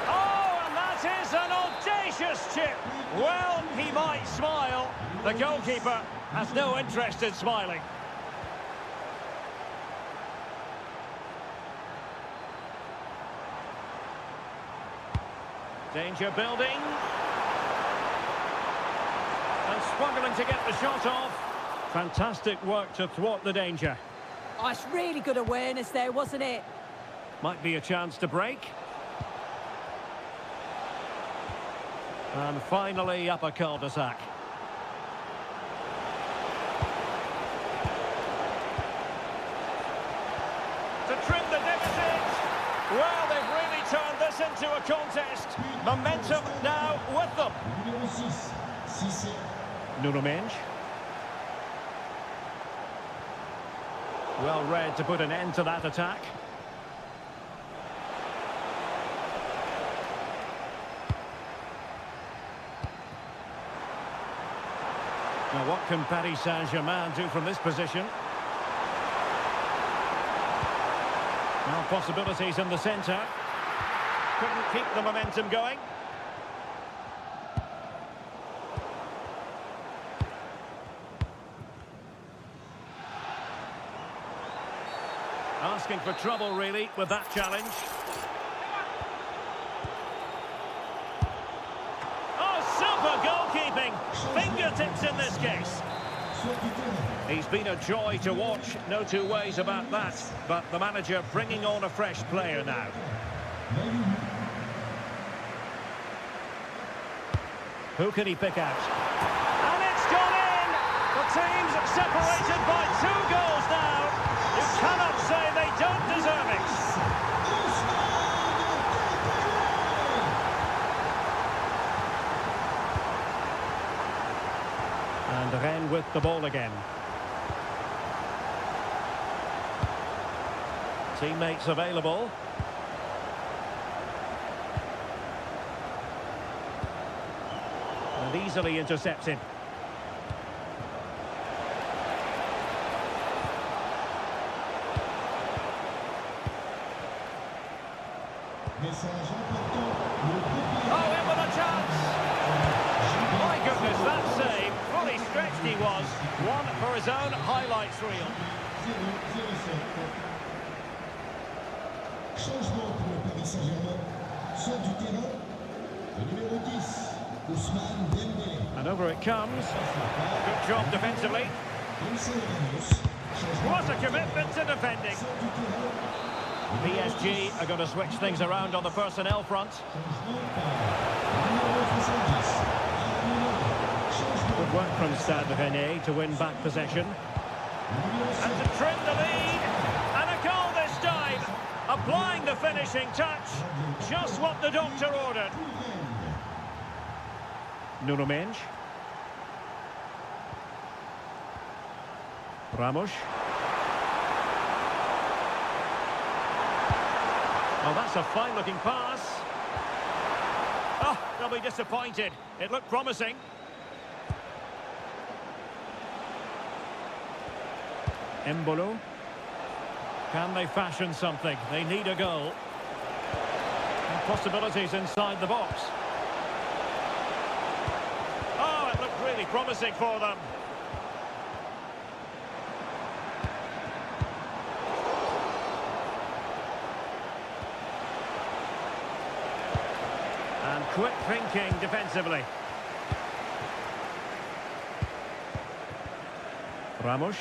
Oh, and that is an audacious chip. Well, he might smile. The goalkeeper has no interest in smiling. Danger building. And struggling to get the shot off. Fantastic work to thwart the danger. Oh, it's really good awareness there, wasn't it? Might be a chance to break. And finally up a cul-de-sac. To trim the deficit. Well, they've really turned this into a contest. Momentum now with them. Nuno Mendes. Well read to put an end to that attack. Now what can Paris Saint-Germain do from this position? Now possibilities in the centre. Couldn't keep the momentum going. Asking for trouble, really, with that challenge. Oh, super goalkeeping! Fingertips in this case. He's been a joy to watch, no two ways about that. But the manager bringing on a fresh player now. Who can he pick out? And it's gone in! The team's separated by 2 goals now. You cannot say they don't deserve it. And Rennes with the ball again. Teammates available. And easily intercepted. Oh, in with a chance! My goodness, that save. Fully stretched he was. One for his own highlights reel. Changement pour le Paris Saint-Germain. Sort du terrain, le numéro 10, Ousmane Dembélé. And over it comes. Good job defensively. What a commitment to defending. PSG are going to switch things around on the personnel front. Good work from Stade Rennais to win back possession. And to trim the lead. And a goal this time. Applying the finishing touch. Just what the doctor ordered. Nuno Mendes. Ramos. Well, that's a fine-looking pass. Oh, they'll be disappointed. It looked promising. Embolo. Can they fashion something? They need a goal. And possibilities inside the box. Oh, it looked really promising for them. And quick thinking defensively. Ramos.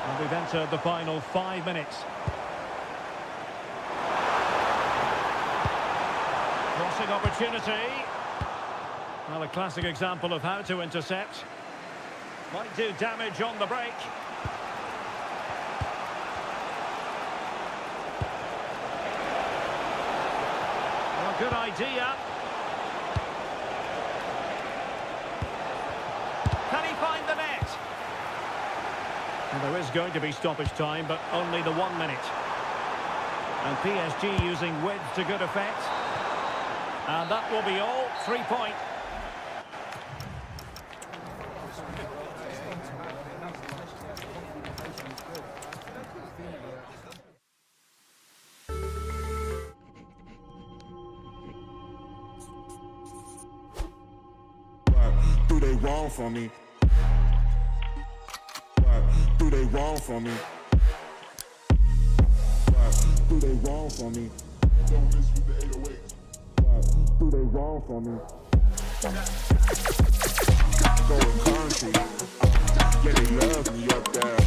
And we've entered the final 5 minutes. Crossing opportunity. Well, a classic example of how to intercept. Might do damage on the break. Well, good idea. Can he find the net? Well, there is going to be stoppage time, but only the 1 minute. And PSG using width to good effect. And that will be all. 3 points. wrong for me? What do they want from me? What do they want from me? Don't miss with the 808. What do they want from me? Going country, yeah, they love me up there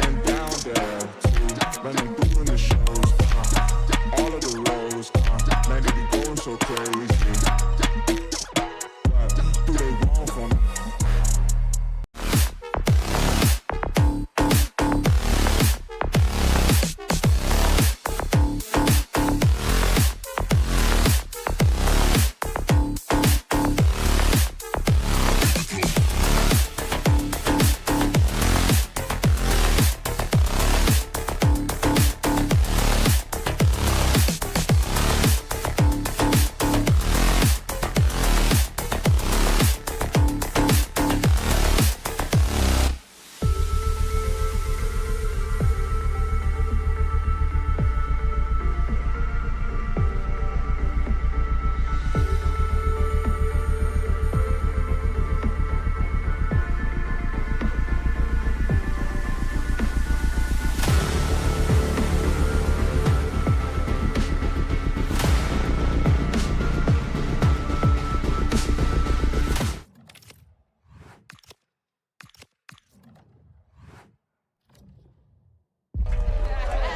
and down there too. When I'm doing the shows, all of the roads, man, they be going so crazy. What do they want from me?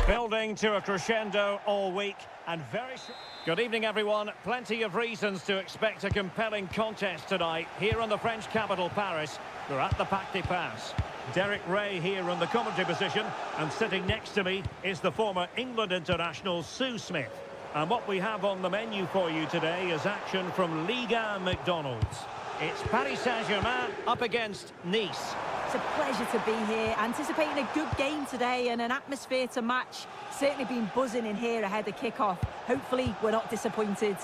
Building to a crescendo all week and very... Good evening, everyone. Plenty of reasons to expect a compelling contest tonight here in the French capital, Paris. We're at the Parc des Princes. Derek Ray here in the commentary position, and sitting next to me is the former England international Sue Smith. And what we have on the menu for you today is action from Ligue 1 McDonald's. It's Paris Saint-Germain up against Nice. It's a pleasure to be here, anticipating a good game today and an atmosphere to match. Certainly been buzzing in here ahead of kick-off. Hopefully we're not disappointed.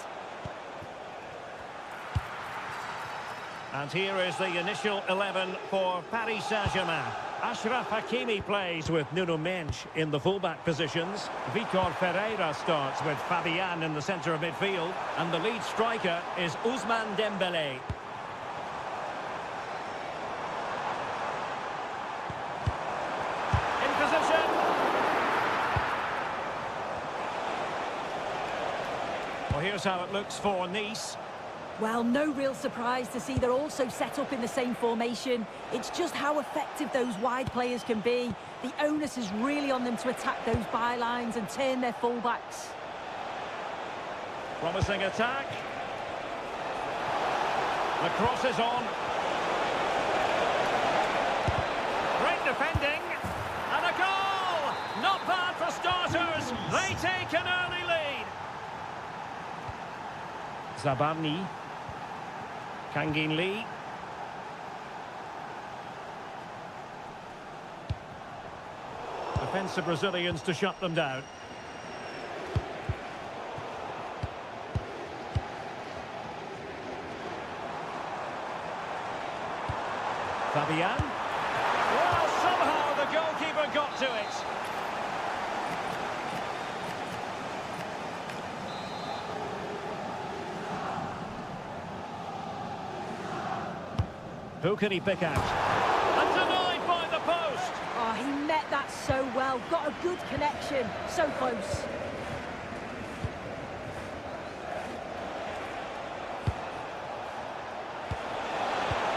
And here is the initial 11 for Paris Saint-Germain. Achraf Hakimi plays with Nuno Mendes in the fullback positions. Vitor Ferreira starts with Fabian in the centre of midfield. And the lead striker is Ousmane Dembélé. In position. Well, here's how it looks for Nice. Well, no real surprise to see they're also set up in the same formation. It's just how effective those wide players can be. The onus is really on them to attack those bylines and turn their fullbacks. Promising attack. The cross is on. Great defending. And a goal! Not bad for starters. They take an early lead. Zabarni. Kangin Lee. Defensive Brazilians to shut them down. Fabian. Well, somehow the goalkeeper got to it. Who can he pick out? And denied by the post. Oh, he met that so well. Got a good connection. So close.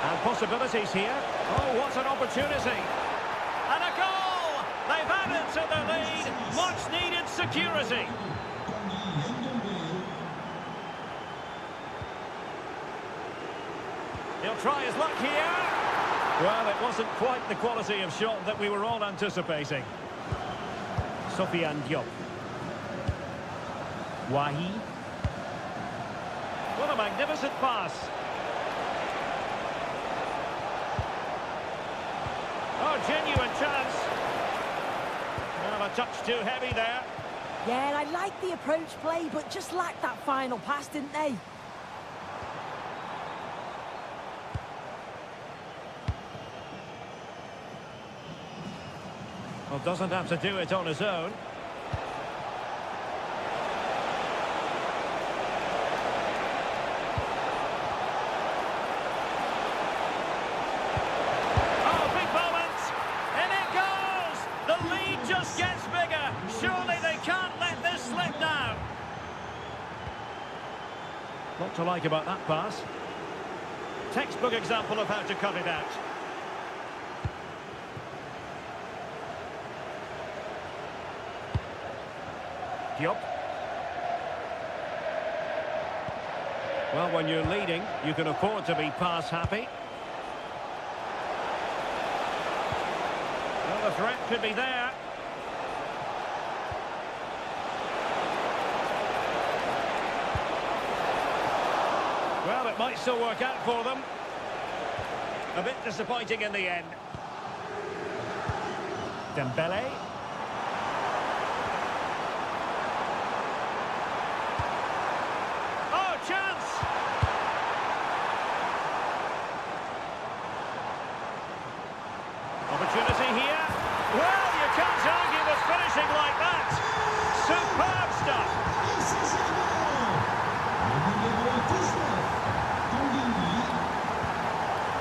And possibilities here. Oh, what an opportunity. And a goal! They've added to the lead. Much needed security. He'll try his luck here. Well, it wasn't quite the quality of shot that we were all anticipating. Sofiane Diop. Wahi. What a magnificent pass. Oh, genuine chance. Well, a touch too heavy there. Yeah, I like the approach play, but just lacked that final pass, didn't they? Well, doesn't have to do it on his own. like about that pass? Textbook example of how to cut it out. Diop. Well, when you're leading, you can afford to be pass happy. Well, the threat could be there. Well, it might still work out for them. A bit disappointing in the end. Dembele. Oh, chance! Opportunity here. Well, you can't argue with finishing like that. Superb stuff.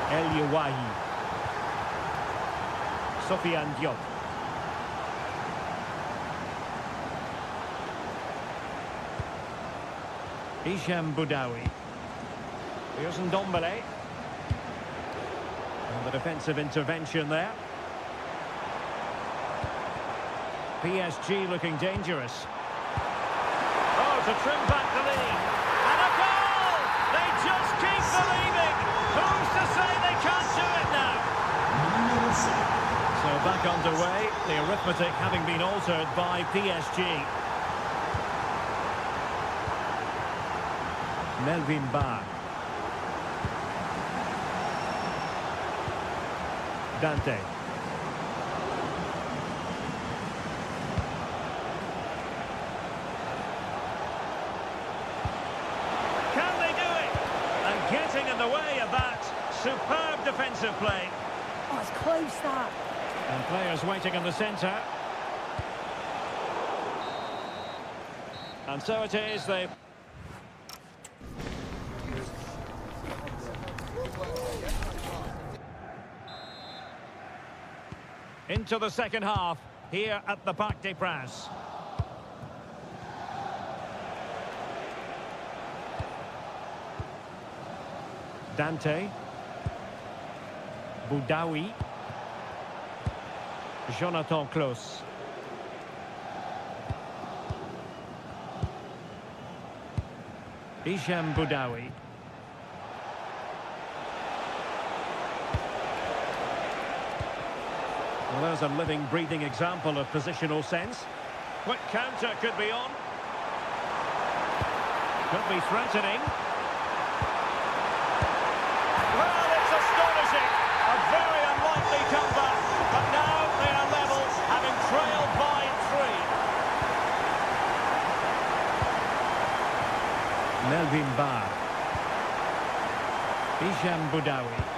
El Yawahi. Sofiane Diop. Hicham Boudaoui. Here's Ndombele. And the defensive intervention there. PSG looking dangerous. Oh, to trim back the lead. And a goal! They just keep believing. Who's to say they can't do it now? So back underway, the arithmetic having been altered by PSG. Melvin Barr. Dante. Can they do it? And getting in the way of that. Superb defensive play. Oh, it's close, that. And players waiting in the centre. And so it is, they... Into the second half, here at the Parc des Princes. Dante. Boudaoui. Jonathan Klaus. Hicham Boudaoui. Well, there's a living, breathing example of positional sense. Quick counter could be on. Could be threatening. Well, it's astonishing. A very unlikely comeback. But now they are level, having trailed by 3. Melvin Barr. Hicham Boudaoui.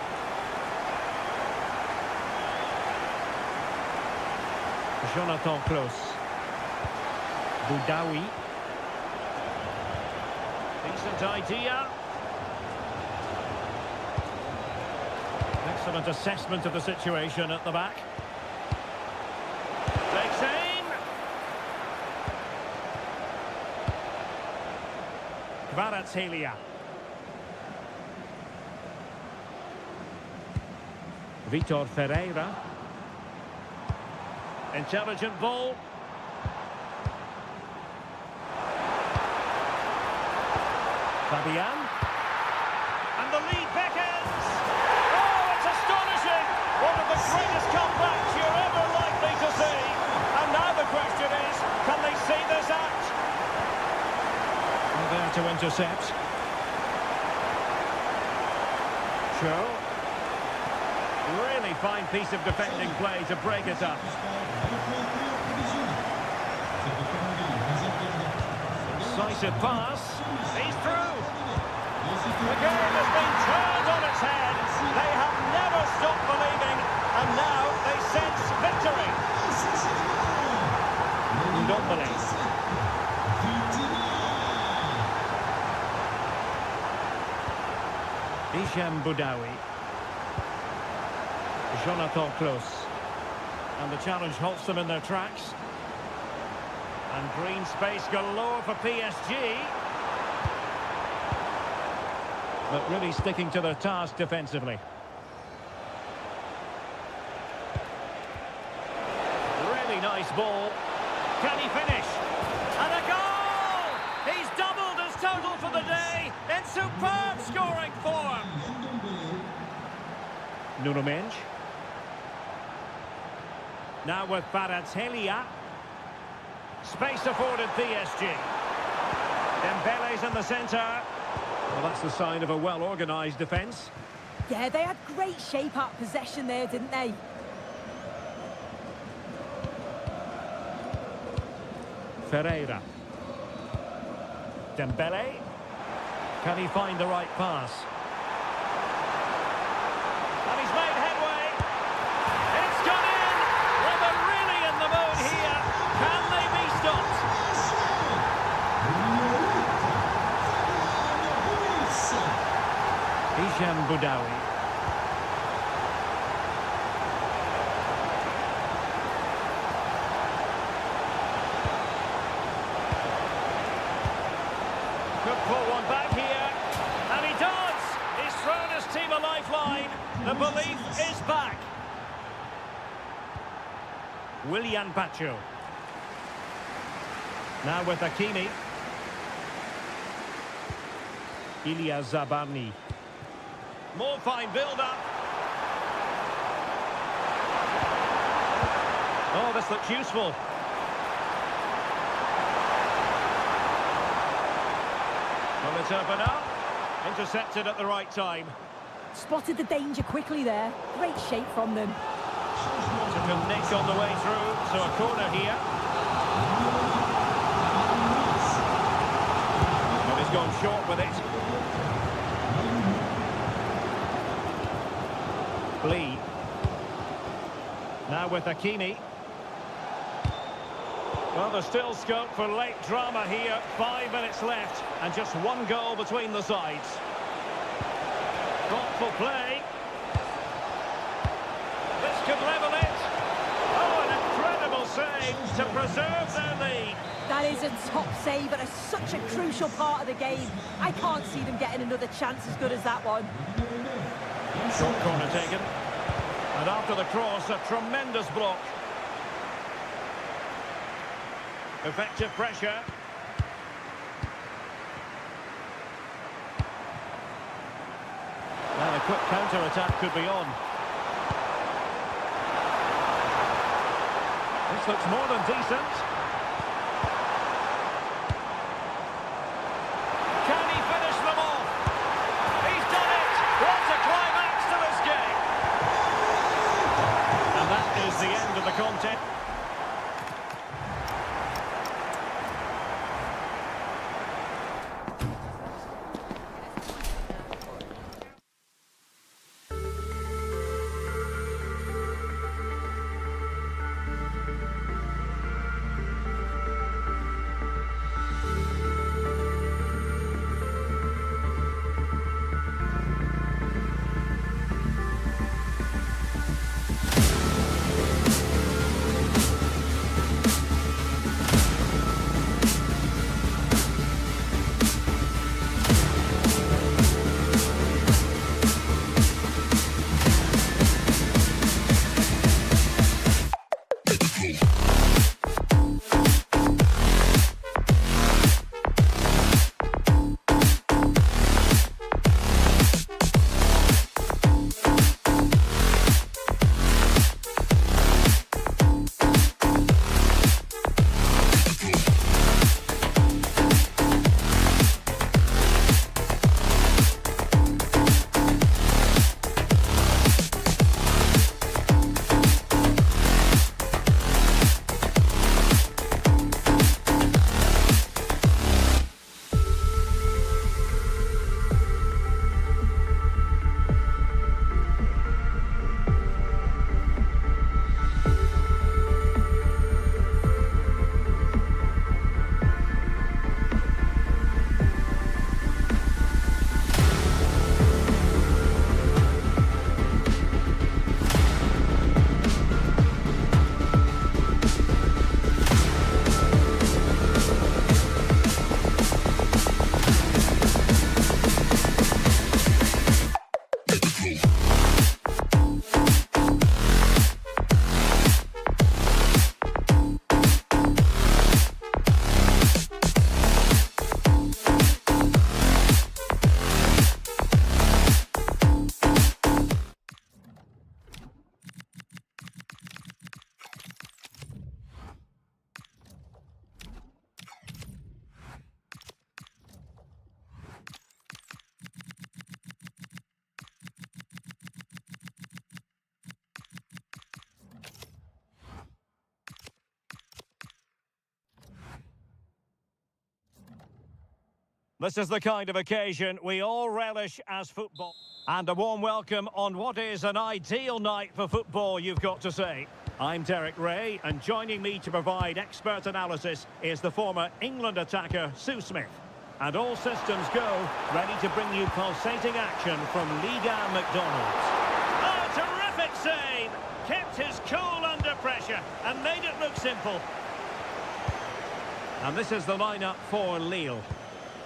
Jonathan Klaus. Boudaoui. Decent idea. Excellent assessment of the situation at the back. Takes aim. Kvaratskhelia. Vitor Ferreira. Intelligent ball. Fabian. And the lead beckons. Oh, it's astonishing. One of the greatest comebacks you're ever likely to see. And now the question is, can they see this out? And there to intercept. Cho. Really fine piece of defending play to break it up. Decisive pass. He's through. The game has been turned on its head. They have never stopped believing, and now they sense victory. Ndombele. Hicham Boudaoui. Jonathan Klaus. And the challenge halts them in their tracks. And green space galore for PSG. But really sticking to their task defensively. Really nice ball. Can he finish? And a goal! He's doubled his total for the day in superb scoring form. Nuno Mendes. Now with Kvaratskhelia. Space afforded PSG. Dembele's in the centre. Well, that's the sign of a well-organised defence. Yeah, they had great shape out possession there, didn't they? Ferreira. Dembele. Can he find the right pass? And he's made headway. It's gone in. Well, they're really in the mood here. Can they be stopped? Hisham Boudaoui. Could pull one back here, and he does! He's thrown his team a lifeline. The belief is back. Willian Pacho. Now with Hakimi. Ilya Zabarny. More fine build-up. Oh, this looks useful. Well, it's open up. Intercepted at the right time. Spotted the danger quickly there. Great shape from them. Took a nick on the way through, so a corner here. But he's gone short with it. Lee. Now with Hakimi. Well, there's still scope for late drama here. 5 minutes left, and just one goal between the sides. Thoughtful play. This could level it. Oh, an incredible save to preserve their lead. That is a top save, but it's such a crucial part of the game. I can't see them getting another chance as good as that one. Short corner taken. And after the cross, a tremendous block. Effective pressure. And a quick counter-attack could be on. This looks more than decent. Can he finish them off? He's done it! What a climax to this game! And that is the end of the contest. This is the kind of occasion we all relish as football. And a warm welcome on what is an ideal night for football, you've got to say. I'm Derek Ray, and joining me to provide expert analysis is the former England attacker, Sue Smith. And all systems go, ready to bring you pulsating action from Liga McDonald's. Oh, terrific save! Kept his cool under pressure and made it look simple. And this is the lineup for Lille.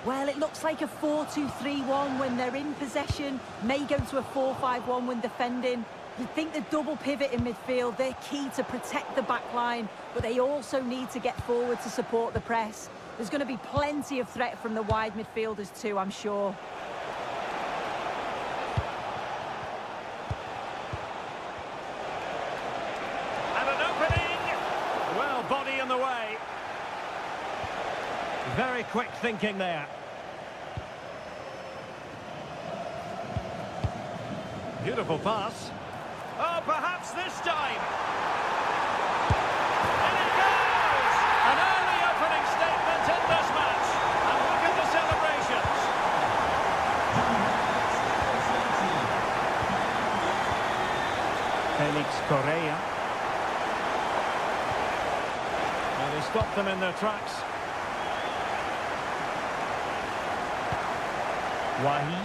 Well, it looks like a 4-2-3-1 when they're in possession. May go to a 4-5-1 when defending. You'd think the double pivot in midfield, they're key to protect the back line, but they also need to get forward to support the press. There's going to be plenty of threat from the wide midfielders too, I'm sure. And an opening! Well, body in the way. Very quick thinking there. Beautiful pass. Oh, perhaps this time. And it goes! An early opening statement in this match. And look at the celebrations. Felix Correa. And they stopped them in their tracks. Wahi.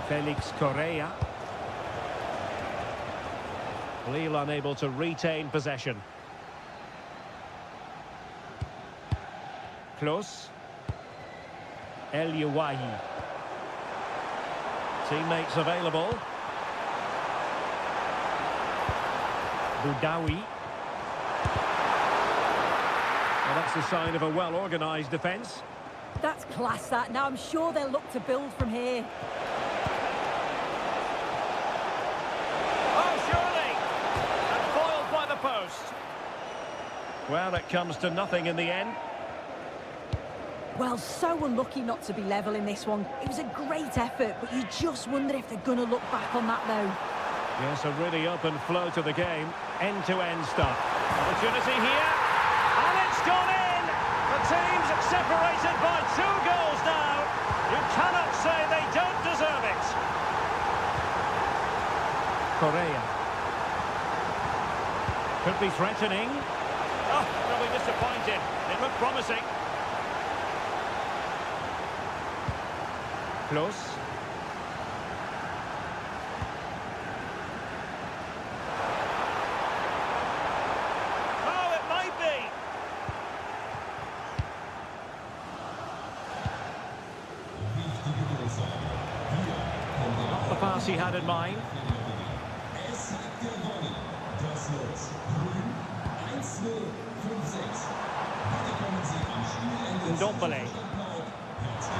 Felix Correa. Lille unable to retain possession. Close. El Yawahi. Teammates available. Boudaoui. Well, that's a sign of a well-organised defence. That's class, that. Now I'm sure they'll look to build from here. Oh, surely! And foiled by the post. Well, it comes to nothing in the end. Well, so unlucky not to be level in this one. It was a great effort, but you just wonder if they're going to look back on that though. Yes, a really open flow to the game. End-to-end stuff. Opportunity here. And it's gone in! The team's separated by 2 goals now. You cannot say they don't deserve it. Correa. Could be threatening. Oh, they'll be disappointed. It looked promising. Close. Oh, it might be. Not the pass he had in mind. Ndombele.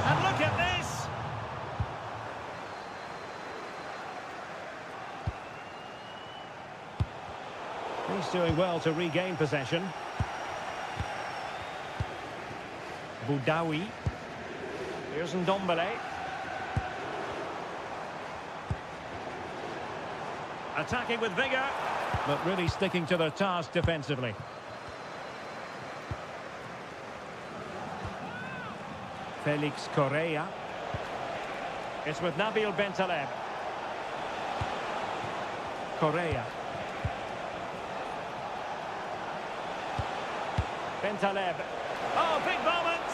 And look at this! He's doing well to regain possession. Boudaoui. Here's Ndombele. Attacking with vigour, but really sticking to their task defensively. Felix Correa. It's with Nabil Bentaleb. Correa. Bentaleb. Oh, big moment!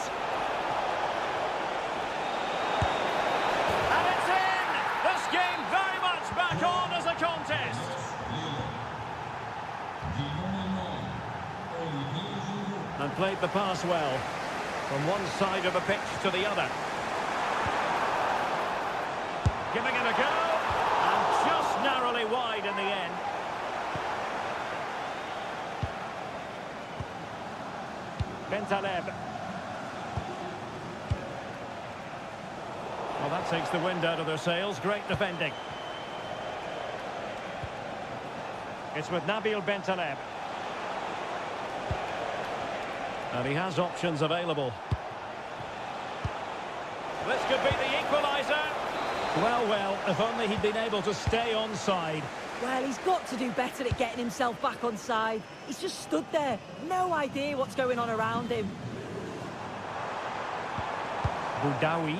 And it's in! This game very much back on as a contest. And played the pass well. From one side of the pitch to the other. Giving it a go. And just narrowly wide in the end. Bentaleb. Well, that takes the wind out of their sails. Great defending. It's with Nabil Bentaleb. And he has options available. This could be the equaliser. Well, if only he'd been able to stay onside. Well, he's got to do better at getting himself back on side. He's just stood there, no idea what's going on around him. Boudaoui.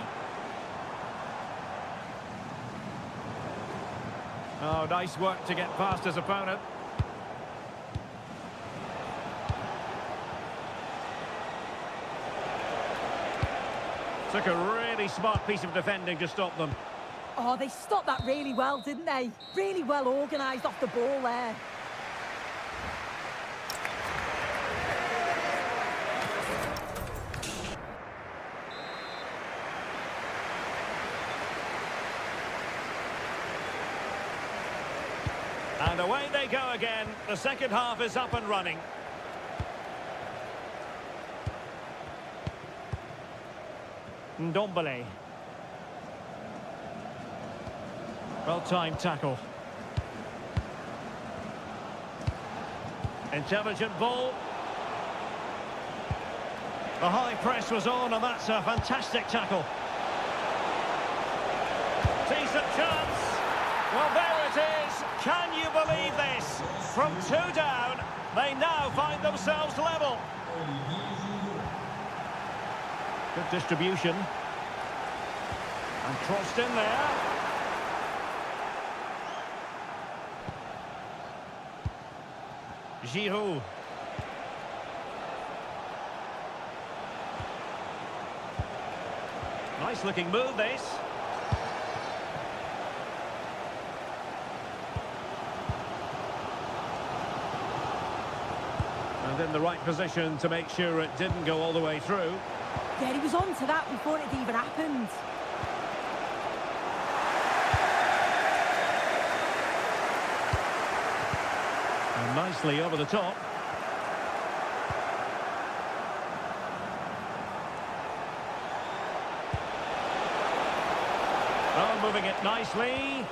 Oh, nice work to get past his opponent. Took a really smart piece of defending to stop them. Oh, they stopped that really well, didn't they? Really well organised off the ball there. And away they go again. The second half is up and running. Ndombele. Well-timed tackle. Intelligent ball. The high press was on, and that's a fantastic tackle. Decent chance. Well, there it is. Can you believe this? From 2 down, they now find themselves level. Good distribution. And crossed in there. Giroud. Nice looking move, this. And in the right position to make sure it didn't go all the way through. Yeah, he was on to that before it even happened. And nicely over the top. Oh, moving it nicely.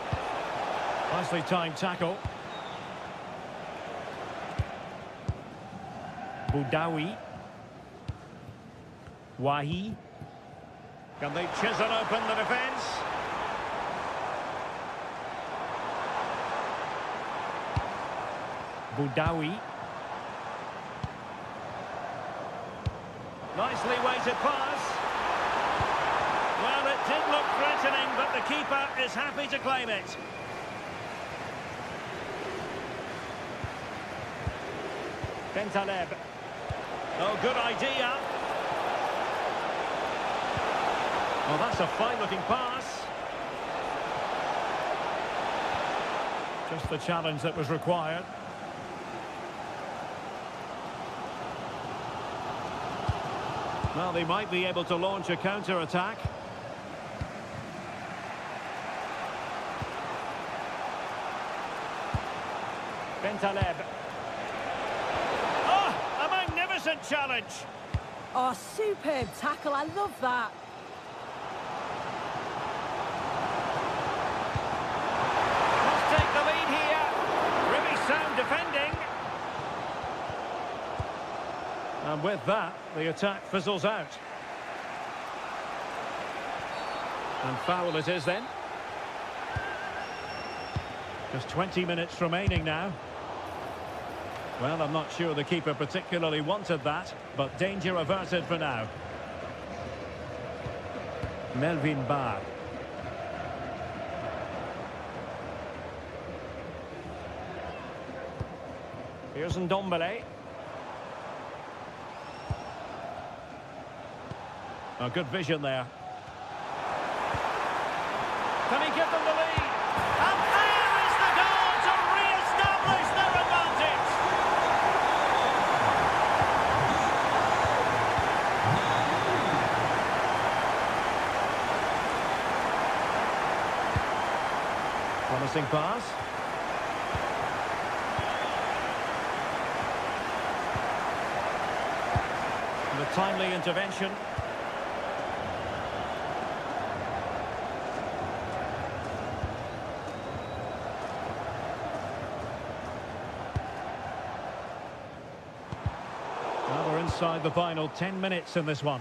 Nicely timed tackle. Boudaoui. Wahi. Can they chisel open the defence? Boudaoui. Nicely weighted pass. Well, it did look threatening, but the keeper is happy to claim it. Bentaleb. Oh, good idea. Well, that's a fine-looking pass. Just the challenge that was required. Well, they might be able to launch a counter-attack. Bentaleb. Oh, a magnificent challenge. Oh, superb tackle. I love that. Must take the lead here. Really sound defending. And with that, the attack fizzles out. And foul it is then. Just 20 minutes remaining now. Well, I'm not sure the keeper particularly wanted that, but danger averted for now. Melvin Barr. Here's Ndombele. A good vision there. Can he give them the lead? And there is the goal to re-establish their advantage. Promising pass. And a timely intervention. Well, we're inside the final 10 minutes in this one.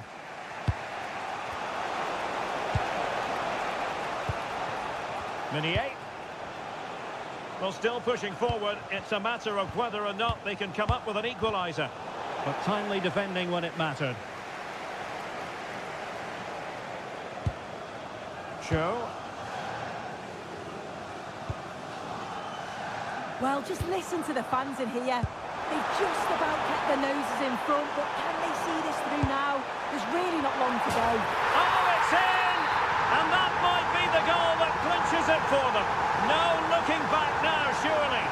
Minier. Well, still pushing forward. It's a matter of whether or not they can come up with an equaliser. But timely defending when it mattered. Show. Well, just listen to the fans in here. They've just about kept their noses in front, but can they see this through now? There's really not long to go. Oh, it's in! And that might be the goal that clinches it for them. No looking back now, surely.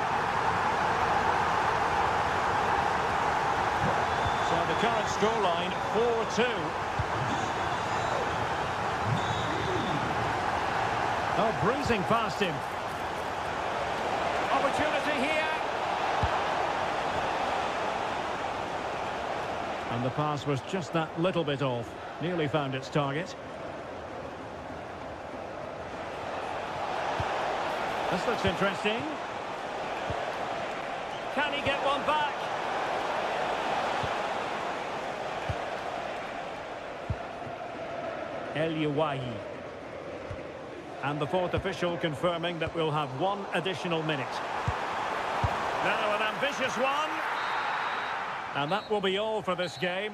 So the current scoreline, 4-2. Oh, breezing past him. Opportunity here. And the pass was just that little bit off. Nearly found its target. This looks interesting. Can he get one back? El Yawahi. And the fourth official confirming that we'll have one additional minute. Now an ambitious one. And that will be all for this game.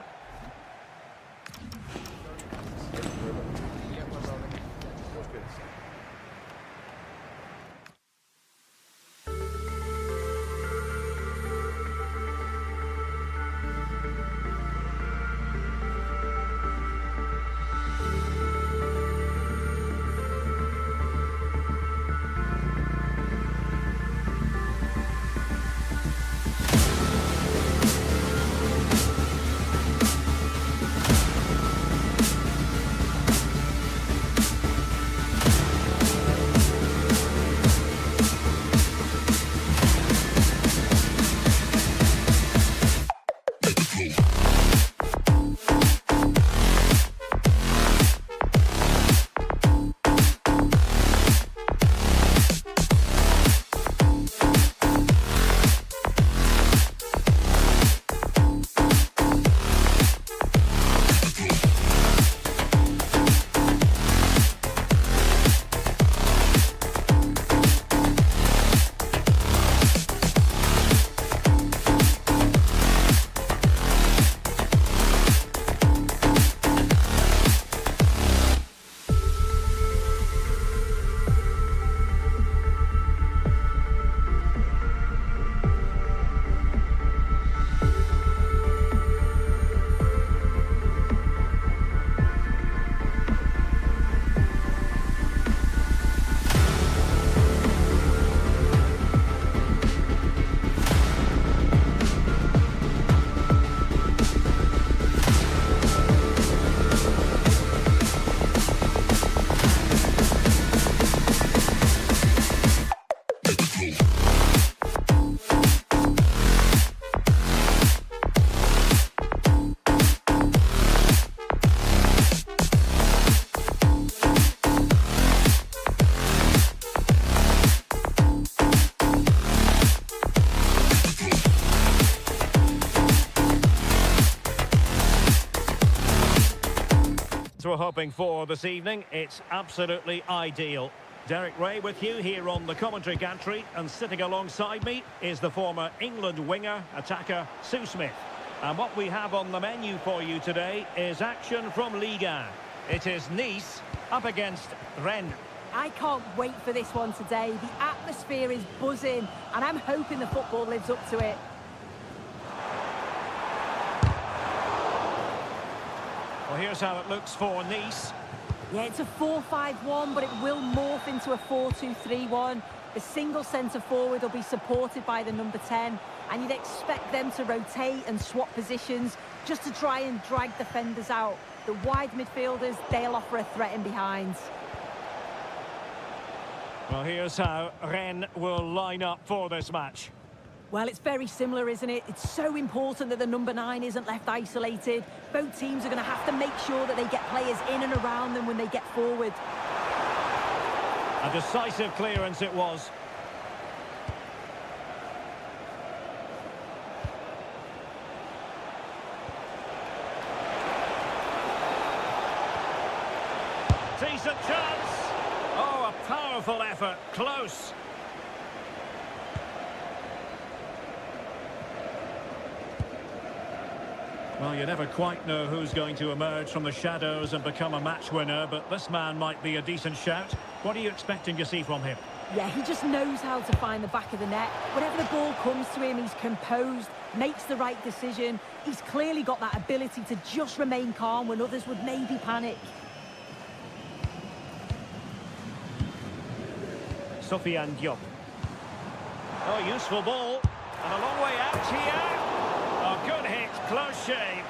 We're hoping for this evening. It's absolutely ideal. Derek Ray with you here on the commentary gantry, and sitting alongside me is the former England winger, attacker Sue Smith. And what we have on the menu for you today is action from Ligue 1. It is Nice up against Rennes. I can't wait for this one today. The atmosphere is buzzing, and I'm hoping the football lives up to it. Well, here's how it looks for Nice. Yeah, it's a 4-5-1, but it will morph into a 4-2-3-1. The single centre-forward will be supported by the number 10, and you'd expect them to rotate and swap positions just to try and drag defenders out. The wide midfielders, they'll offer a threat in behind. Well, here's how Rennes will line up for this match. Well, it's very similar, isn't it? It's so important that the number 9 isn't left isolated. Both teams are going to have to make sure that they get players in and around them when they get forward. A decisive clearance it was. Decent chance. Oh, a powerful Powerful effort, close. Well, you never quite know who's going to emerge from the shadows and become a match winner, but this man might be a decent shout. What are you expecting to see from him? Yeah, he just knows how to find the back of the net. Whenever the ball comes to him, he's composed, makes the right decision. He's clearly got that ability to just remain calm when others would maybe panic. Sofiane Diop. Oh, useful ball. And a long way out here. Oh, good hit, close shave.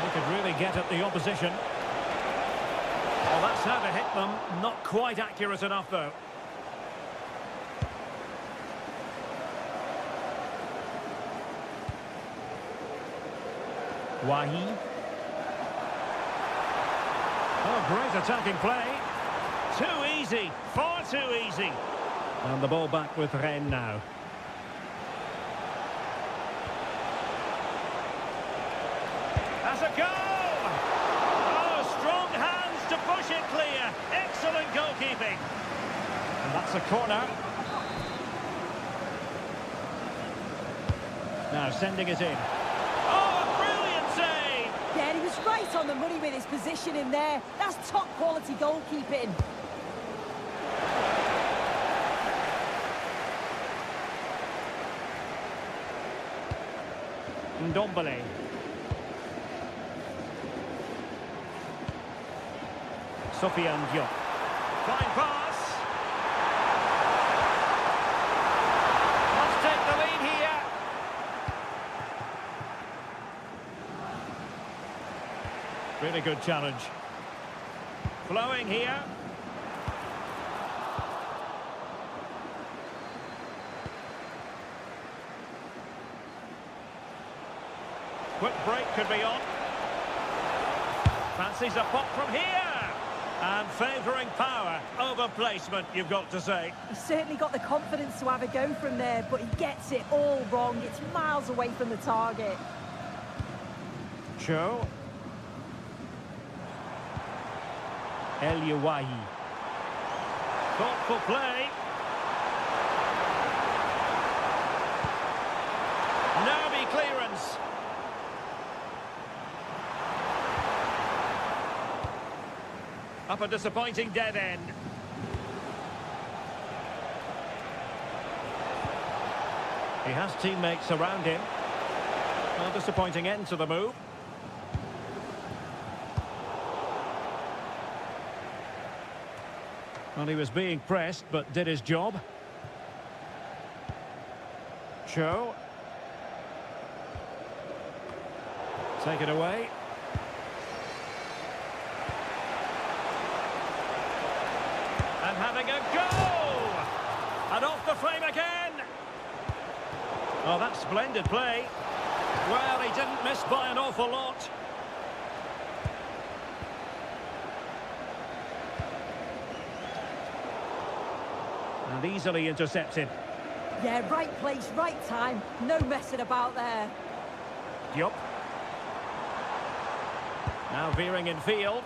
He could really get at the opposition. Well, that's how to hit them. Not quite accurate enough, though. Wahi. Oh, great attacking play. Too easy, far too easy. And the ball back with Rennes now. That's a goal! Oh, strong hands to push it clear. Excellent goalkeeping. And that's a corner. Now sending it in. Yeah, he was right on the money with his position in there. That's top quality goalkeeping. Ndombele. Sofiane Diop. Fine pass. Must take the lead here. Really good challenge. Flowing here. Quick break could be on. Fancies a pop from here. And favouring power over placement, you've got to say. He's certainly got the confidence to have a go from there, but he gets it all wrong. It's miles away from the target. Cho. El Yawahi. Thoughtful play. Nervy clearance. Up a disappointing dead end. He has teammates around him. A disappointing end to the move. Well, he was being pressed, but did his job. Cho. Take it away. And having a go! And off the frame again! Oh, that's splendid play. Well, he didn't miss by an awful lot. And easily intercepted. Yeah, right place, right time. No messing about there. Diop. Now veering in field,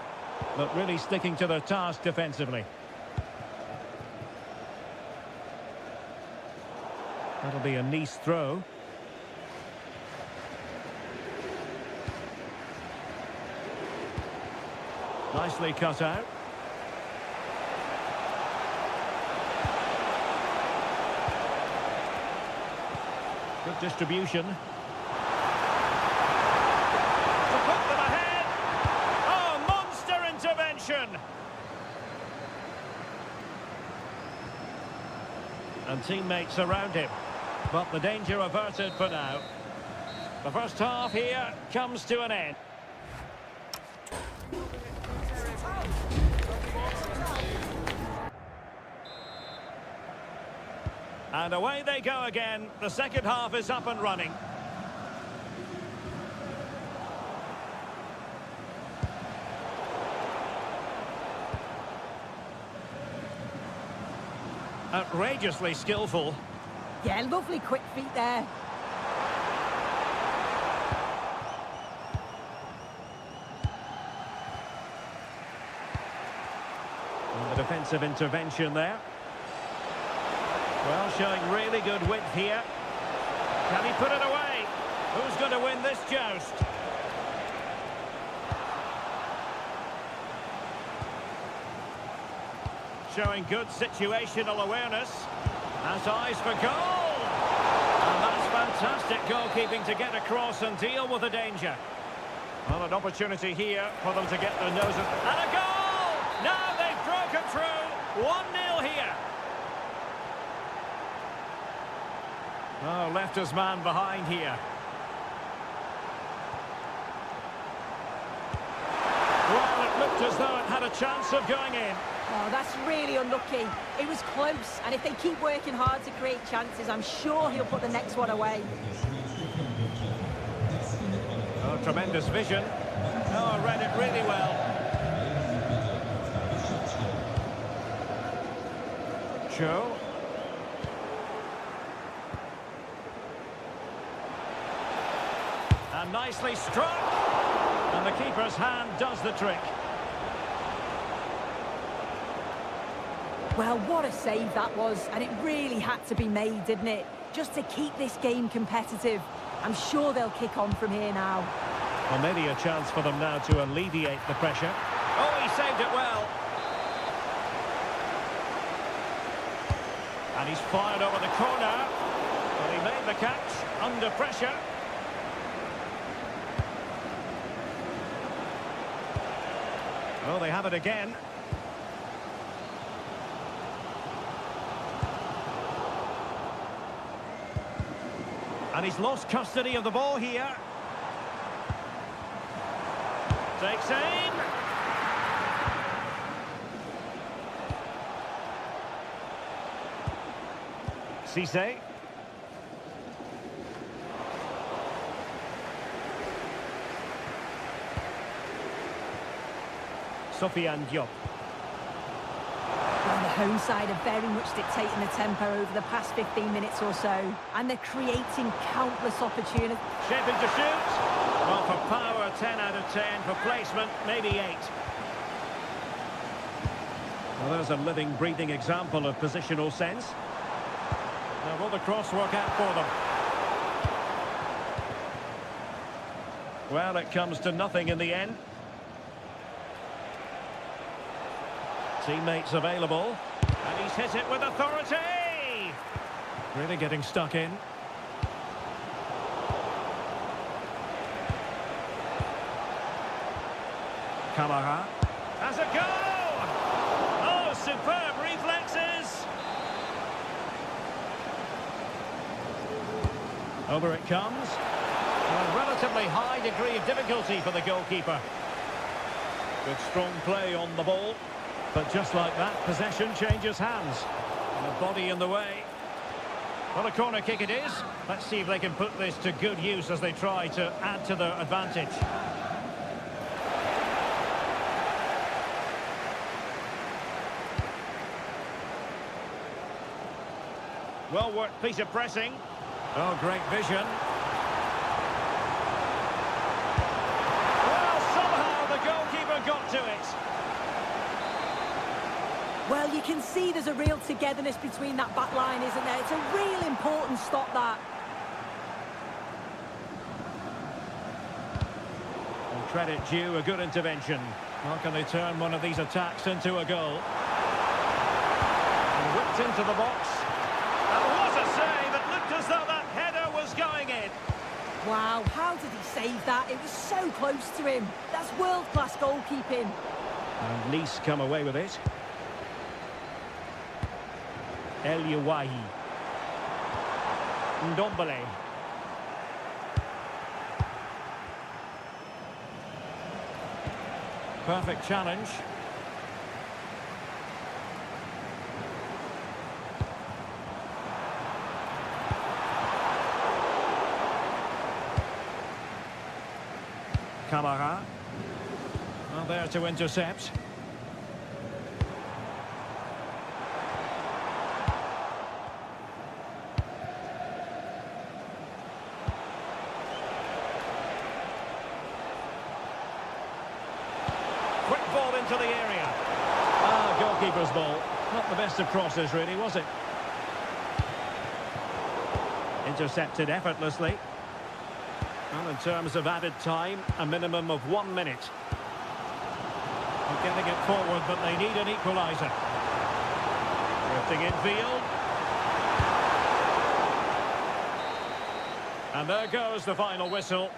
but really sticking to their task defensively. That'll be a Nice throw. Nicely cut out. Good distribution. To put them ahead. Oh, monster intervention. And teammates around him. But the danger averted for now. The first half here comes to an end. And away they go again. The second half is up and running. Outrageously skillful. Yeah, lovely quick feet there. defensive intervention there. Well, showing really good width here. Can he put it away? Who's going to win this joust? Showing good situational awareness. Has eyes for goal. And that's fantastic goalkeeping to get across and deal with the danger. Well, an opportunity here for them to get their noses... And a goal! Now they've broken through. 1-0 here. Oh, left his man behind here. Well, it looked as though it had a chance of going in. Oh, that's really unlucky. It was close, and if they keep working hard to create chances, I'm sure he'll put the next one away. Oh, tremendous vision. Oh, read it really well. Joe. And nicely struck. And the keeper's hand does the trick. Well, what a save that was, and it really had to be made, didn't it? Just to keep this game competitive. I'm sure they'll kick on from here now. Well, maybe a chance for them now to alleviate the pressure. Oh, he saved it well. And he's fired over the corner. But he made the catch under pressure. Oh, they have it again. And he's lost custody of the ball here. Takes aim. Cisse. Sofiane Diop. Well, the home side are very much dictating the tempo over the past 15 minutes or so, and they're creating countless opportunities. Shaping to shoot. Well, for power, 10 out of 10. For placement, maybe 8. Well, there's a living, breathing example of positional sense. Now, will the cross work out for them? Well, it comes to nothing in the end. Teammates available. And he's hit it with authority! Really getting stuck in. Camara has a go! Oh, superb reflexes! Over it comes. A relatively high degree of difficulty for the goalkeeper. Good strong play on the ball. But just like that, possession changes hands. And a body in the way. Well, a corner kick it is. Let's see if they can put this to good use as they try to add to their advantage. Well worked piece of pressing. Oh, great vision. Well, somehow the goalkeeper got to it. Well, you can see there's a real togetherness between that back line, isn't there? It's a real important stop, that. And credit due, a good intervention. How can they turn one of these attacks into a goal? And whipped into the box. And what a save! It looked as though that header was going in. Wow, how did he save that? It was so close to him. That's world-class goalkeeping. And Nice come away with it. El Yawahi. Ndombele. Perfect challenge. Camara. Well, there to intercept. Quick ball into the area. Ah, goalkeeper's ball. Not the best of crosses, really, was it? Intercepted effortlessly. And in terms of added time, a minimum of 1 minute. They're getting it forward, but they need an equaliser. Drifting infield. And there goes the final whistle.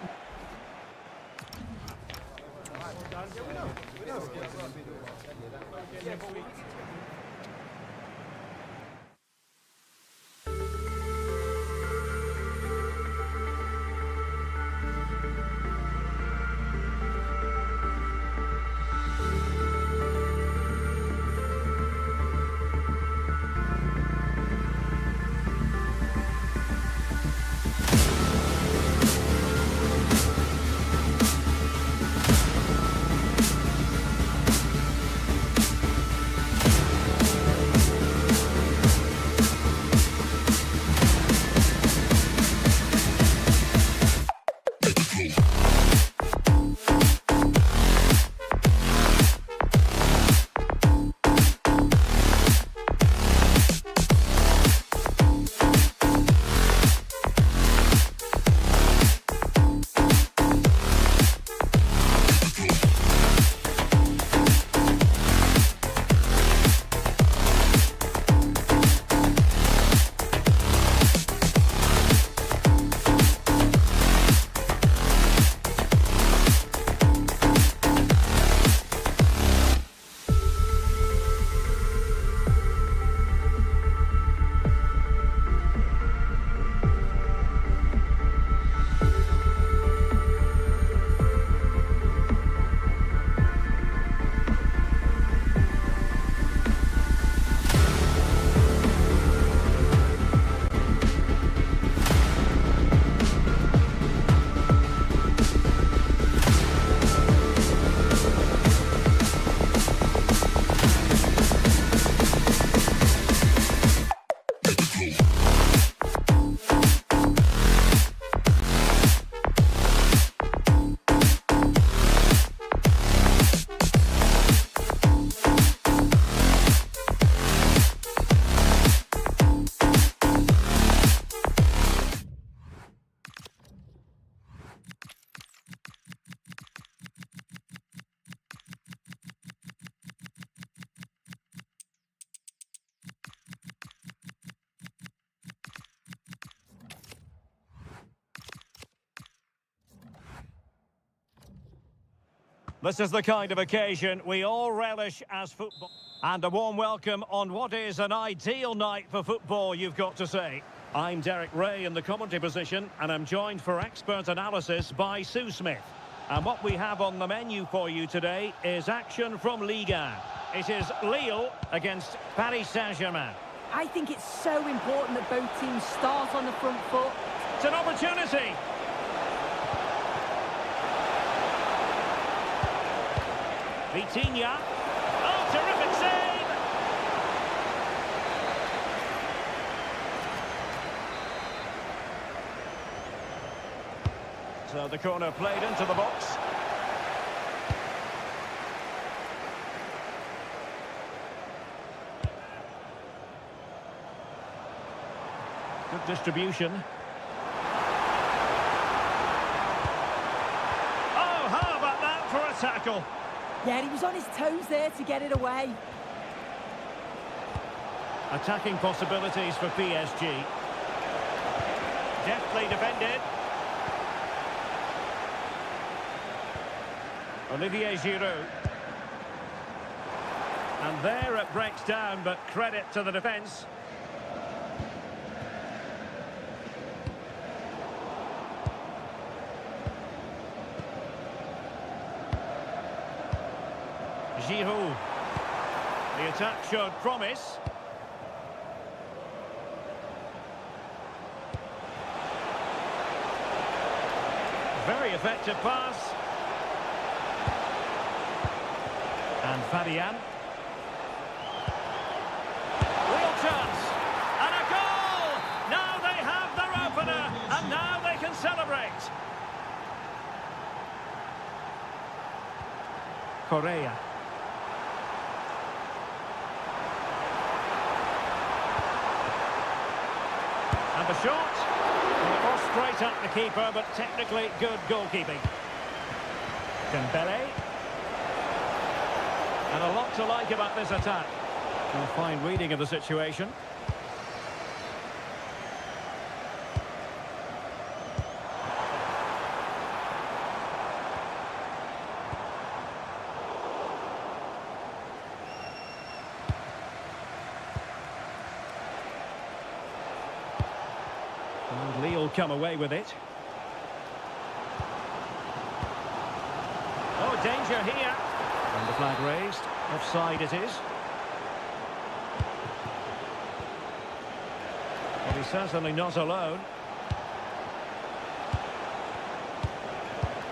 This is the kind of occasion we all relish as football. And a warm welcome on what is an ideal night for football, you've got to say. I'm Derek Ray in the commentary position, and I'm joined for expert analysis by Sue Smith. And what we have on the menu for you today is action from Ligue 1. It is Lille against Paris Saint-Germain. I think it's so important that both teams start on the front foot. It's an opportunity. Vitinha. Oh, terrific save! So the corner played into the box. Good distribution. Oh, how about that for a tackle? Yeah, he was on his toes there to get it away. Attacking possibilities for PSG. Deftly defended. Olivier Giroud. And there it breaks down, but credit to the defence. Giroud. The attack showed promise. Very effective pass. And Fabian. Real chance. And a goal! Now they have their opener. And now they can celebrate. The shot. Well, it was straight at the keeper, but technically good goalkeeping. Dembele. And a lot to like about this attack. A fine reading of the situation. And Lille come away with it. Oh, danger here. And the flag raised. Offside it is. Well, he's certainly not alone.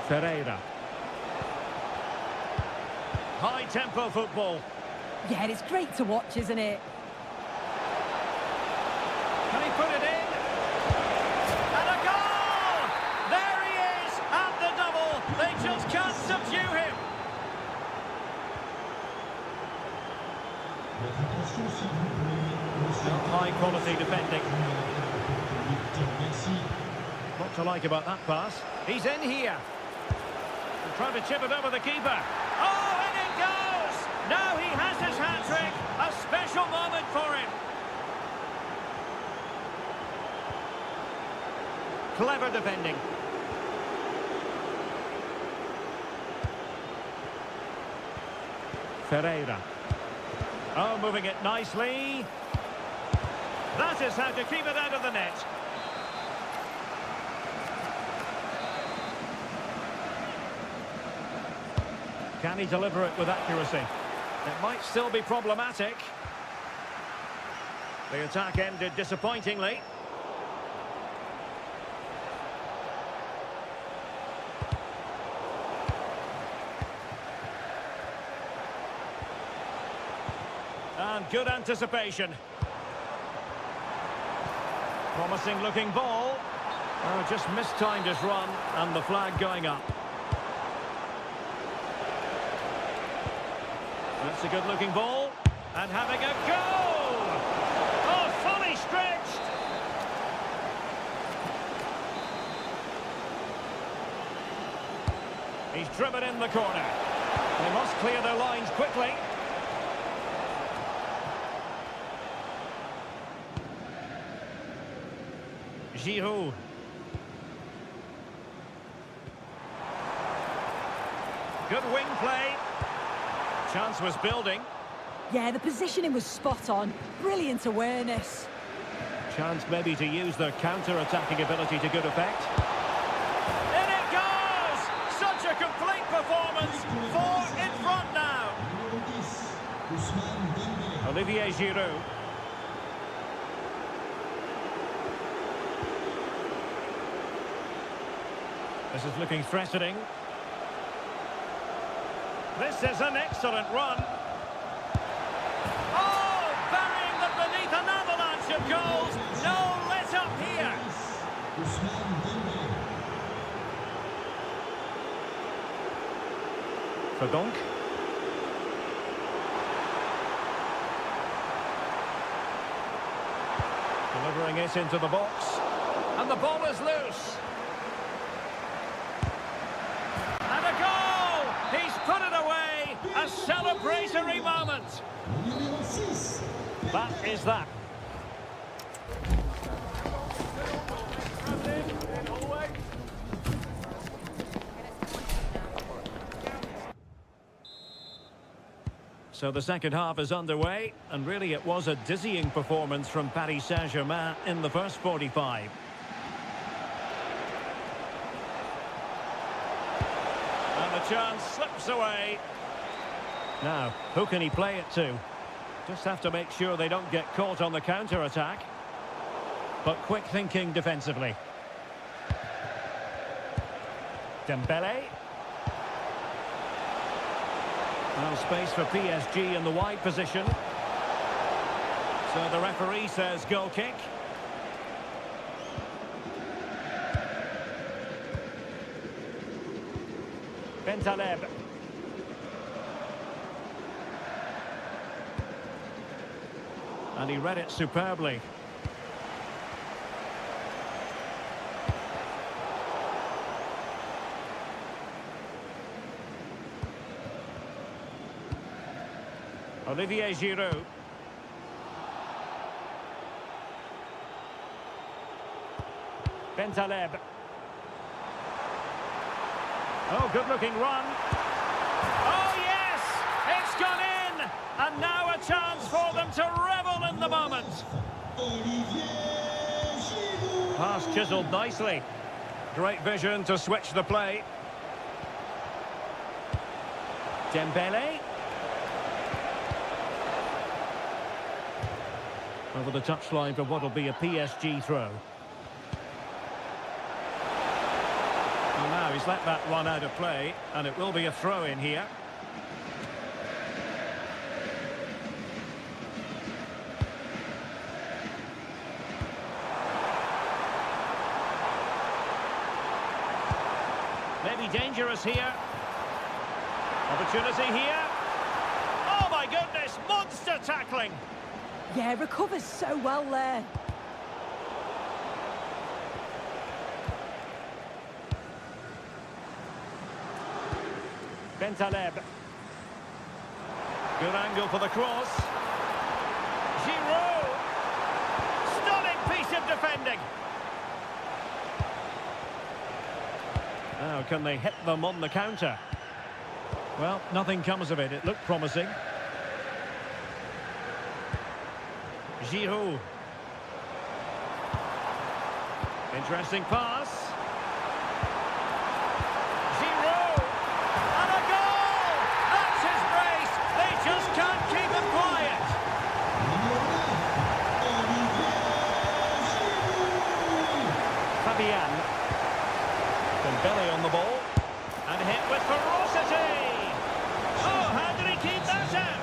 Ferreira. High-tempo football. Yeah, it's great to watch, isn't it? Can he put it in? And a goal! There he is at the double. They just can't subdue him. High-quality defending. What to like about that pass? He's in here. And trying to chip it over the keeper. Oh, and it goes! Now he has his hat-trick. A special moment for him. Clever defending. Ferreira. Oh, moving it nicely. That is how to keep it out of the net. Can he deliver it with accuracy? It might still be problematic. The attack ended disappointingly. And good anticipation. Promising looking ball. Oh, just mistimed his run and the flag going up. That's a good looking ball. And having a goal! Oh, fully stretched! He's driven in the corner. They must clear their lines quickly. Giroud. Good wing play. Chance was building. Yeah, the positioning was spot on. Brilliant awareness. Chance maybe to use their counter-attacking ability to good effect. In it goes! Such a complete performance. 4 in front now. Olivier Giroud. This is looking threatening. This is an excellent run. Oh, burying them beneath an avalanche of goals. No let up here. Verdonk. Delivering it into the box. And the ball is loose. And a goal! He's put it away! A celebratory moment! That is that. So the second half is underway, and really it was a dizzying performance from Paris Saint-Germain in the first 45. And the chance slips away. Now, who can he play it to? Just have to make sure they don't get caught on the counter-attack. But quick thinking defensively. Dembele. Now space for PSG in the wide position. So the referee says goal kick. Bentaleb. And he read it superbly. Olivier Giroud. Bentaleb. Oh, good-looking run. Oh, yes! It's gone in! And now a chance for them to revel in the moment. Olivier Giroud. Pass chiseled nicely. Great vision to switch the play. Dembele. Over the touchline for what will be a PSG throw. Well, now he's let that one out of play, and it will be a throw in here. Maybe dangerous here. Opportunity here. Oh my goodness, monster tackling. Yeah, recovers so well there. Bentaleb. Good angle for the cross. Giroud. Stunning piece of defending. Now, can they hit them on the counter? Well, nothing comes of it. It looked promising. Giroud. Interesting pass. Giroud. And a goal! That's his brace. They just can't keep him quiet. Fabian. Dembele on the ball. And hit with ferocity. Oh, how did he keep that out?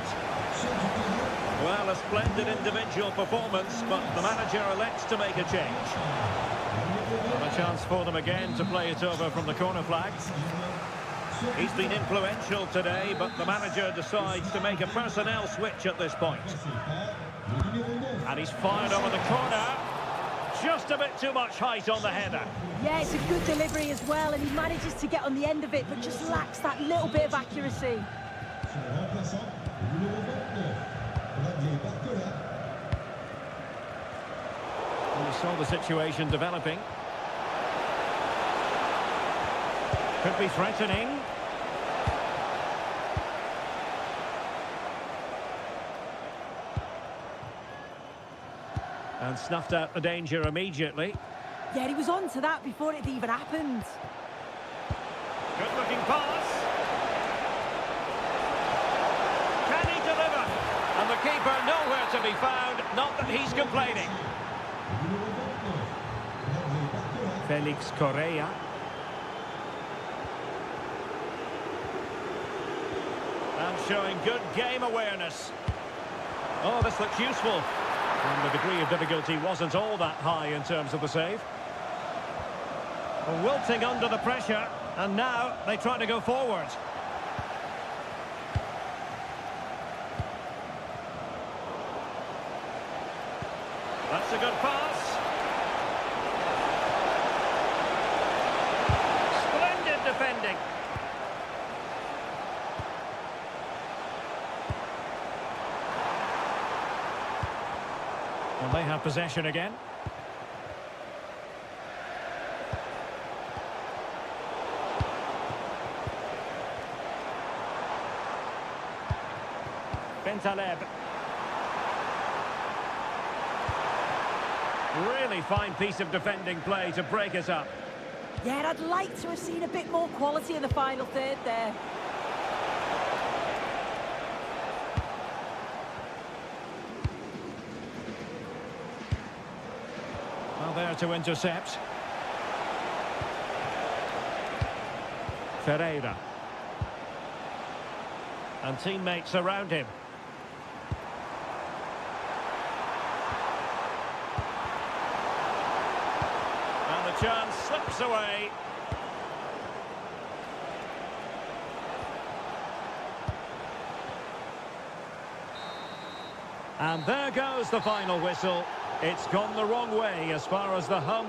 Well, a splendid individual performance, but the manager elects to make a change. And a chance for them again to play it over from the corner flag. He's been influential today, but the manager decides to make a personnel switch at this point. And he's fired over the corner. Just a bit too much height on the header. Yeah, it's a good delivery as well, and he manages to get on the end of it, but just lacks that little bit of accuracy. We saw the situation developing. Could be threatening. And snuffed out the danger immediately. Yeah, he was on to that before it even happened. Good looking pass. Can he deliver? And the keeper nowhere to be found, not that he's complaining. Felix Correa. And showing good game awareness. Oh, this looks useful. And the degree of difficulty wasn't all that high in terms of the save. Wilting under the pressure, and now they try to go forward. That's a good pass. Splendid defending. Well, they have possession again. Bentaleb. Really fine piece of defending play to break us up. Yeah, and I'd like to have seen a bit more quality in the final third there. Well, there to intercept. Ferreira. And teammates around him. And the chance slips away. And there goes the final whistle. It's gone the wrong way as far as the hum.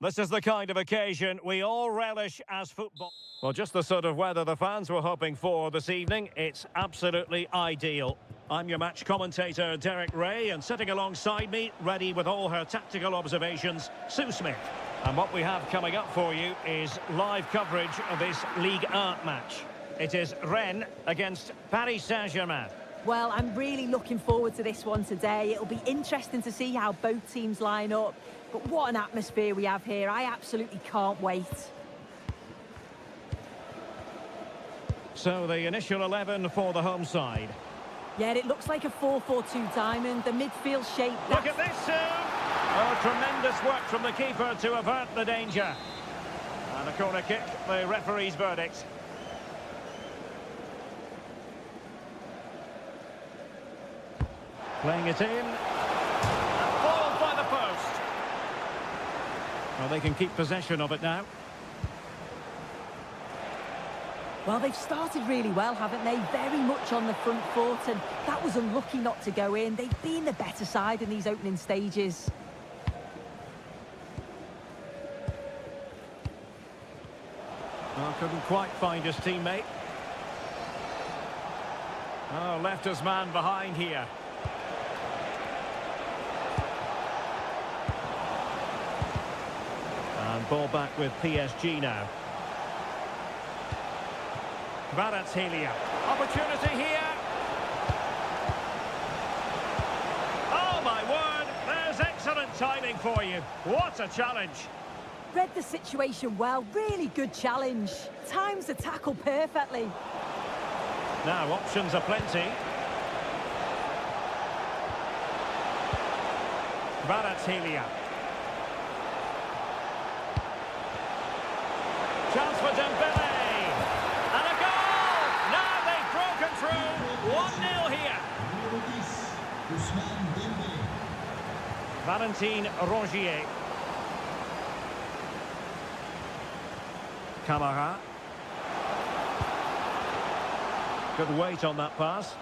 This is the kind of occasion we all relish as football. Well, just the sort of weather the fans were hoping for this evening. It's absolutely ideal. I'm your match commentator, Derek Ray, and sitting alongside me, ready with all her tactical observations, Sue Smith. And what we have coming up for you is live coverage of this Ligue 1 match. It is Rennes against Paris Saint-Germain. Well, I'm really looking forward to this one today. It'll be interesting to see how both teams line up. But what an atmosphere we have here. I absolutely can't wait. So the initial 11 for the home side. Yeah, it looks like a 4-4-2 diamond. The midfield shape. Look at this, Sue! Oh, tremendous work from the keeper to avert the danger. And a corner kick, the referee's verdict. Playing it in. And fouled by the post. Well, they can keep possession of it now. Well, they've started really well, haven't they? Very much on the front foot, and that was unlucky not to go in. They've been the better side in these opening stages. Well, couldn't quite find his teammate. Oh, left his man behind here. And ball back with PSG now. Kvaratskhelia. Opportunity here. Oh, my word. There's excellent timing for you. What a challenge. Read the situation well. Really good challenge. Times the tackle perfectly. Now, options are plenty. Kvaratskhelia. Chance for Dembele. And a goal! Now they've broken through. 1-0 here. Valentin Rongier. Camara. Good weight on that pass.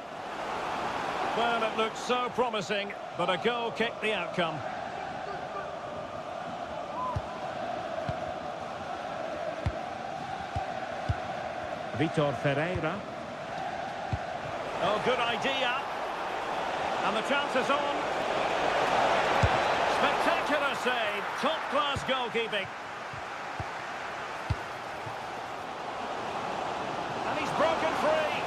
Well, it looked so promising, but a goal kicked the outcome. Vitor Ferreira. Oh, good idea. And the chance is on. Spectacular save. Top-class goalkeeping. And he's broken free.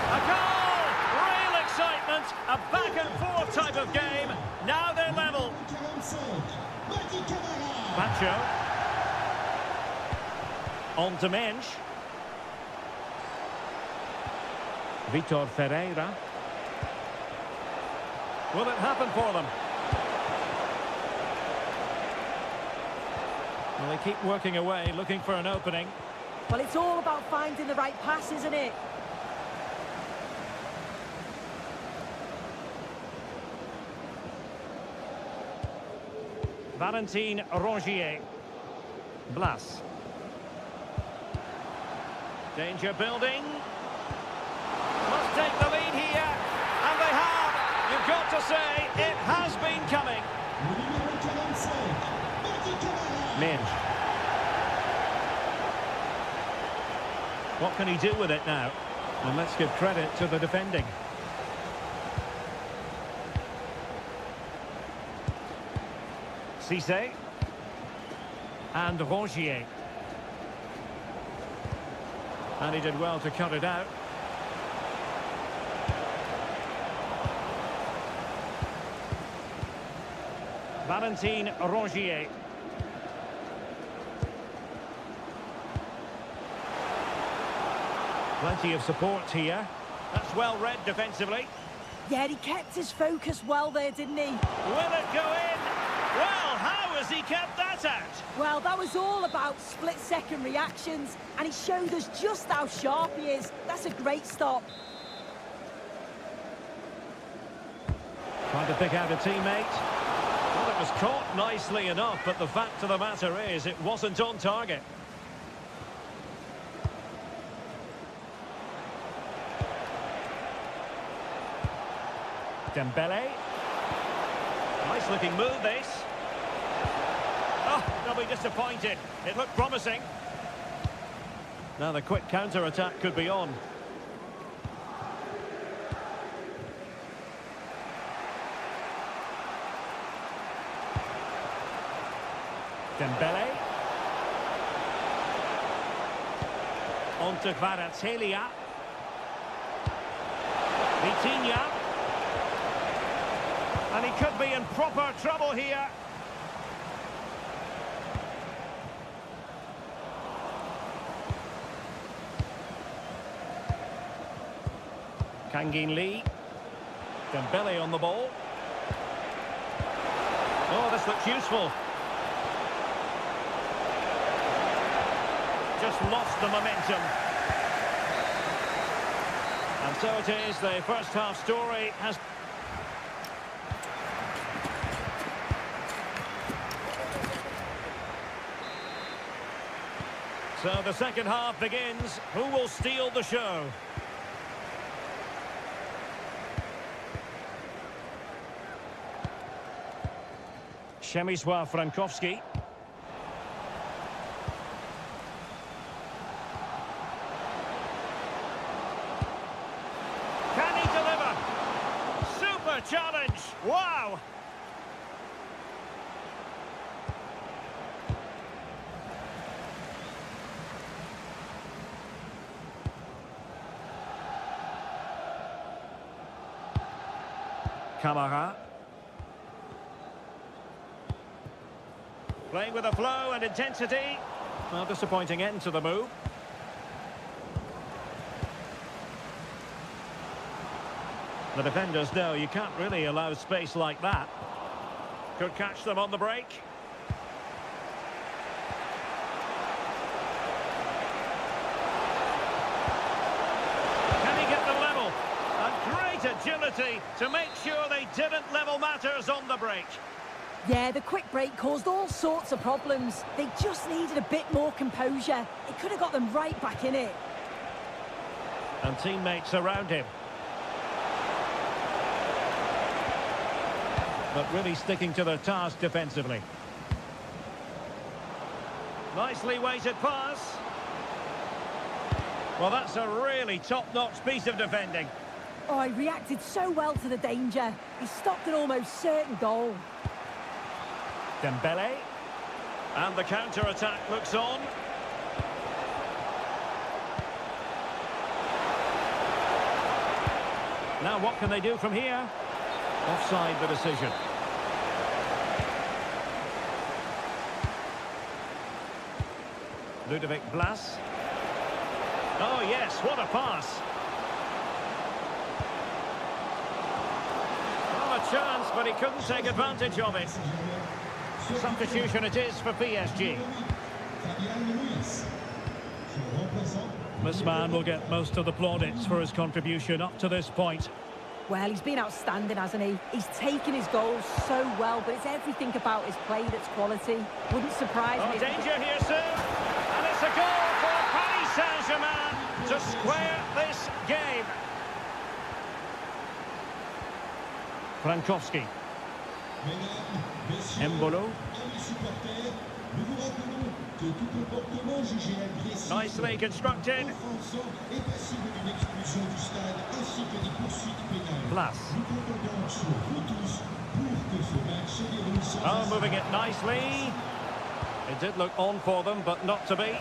A goal! Real excitement. A back-and-forth type of game. Now they're level. Macho. On to Mensch. Vitor Ferreira. Will it happen for them? Well, they keep working away, looking for an opening. Well, it's all about finding the right pass, isn't it? Valentin Rongier. Blas. Danger building. Must take the lead here. And they have. You've got to say, it has been coming. Mensch. What can he do with it now? And let's give credit to the defending. Cisse. And Rongier. And he did well to cut it out. Valentin Rongier. Plenty of support here. That's well read defensively. Yeah, he kept his focus well there, didn't he? Will it go in? Well, how has he kept that out? Well, that was all about split-second reactions, and he showed us just how sharp he is. That's a great stop. Trying to pick out a teammate. Well, it was caught nicely enough, but the fact of the matter is it wasn't on target. Dembele. Nice looking move, this. they'll be disappointed. It looked promising. Now the quick counter-attack could be on. Dembele. On to Kvaratskhelia. Vitinha. And he could be in proper trouble here. Kangin Lee. Dembele on the ball. Oh, this looks useful. Just lost the momentum. And so it is, the first half story has... So the second half begins. Who will steal the show? Przemysław Frankowski. Can he deliver? Super challenge! Wow! Kamara. Playing with a flow and intensity. Well, disappointing end to the move. The defenders know you can't really allow space like that. Could catch them on the break. Can he get the level? And great agility to make sure they didn't level matters on the break. Yeah, the quick break caused all sorts of problems. They just needed a bit more composure. It could have got them right back in it. And teammates around him. But really sticking to their task defensively. Nicely weighted pass. Well, that's a really top-notch piece of defending. Oh, he reacted so well to the danger. He stopped an almost certain goal. Dembele. And the counter-attack looks on. Now what can they do from here? Offside the decision. Ludovic Blas. Oh yes, what a pass. Well, a chance, but he couldn't take advantage of it. Substitution it is for PSG. This man will get most of the plaudits for his contribution up to this point. Well, he's been outstanding, hasn't he? He's taken his goals so well, but it's everything about his play that's quality. Wouldn't surprise me. Danger here soon. And it's a goal for Paris Saint-Germain to square this game. Frankowski. Mbolo. Nicely constructed. Blas. Oh, moving it nicely. It did look on for them, but not to be.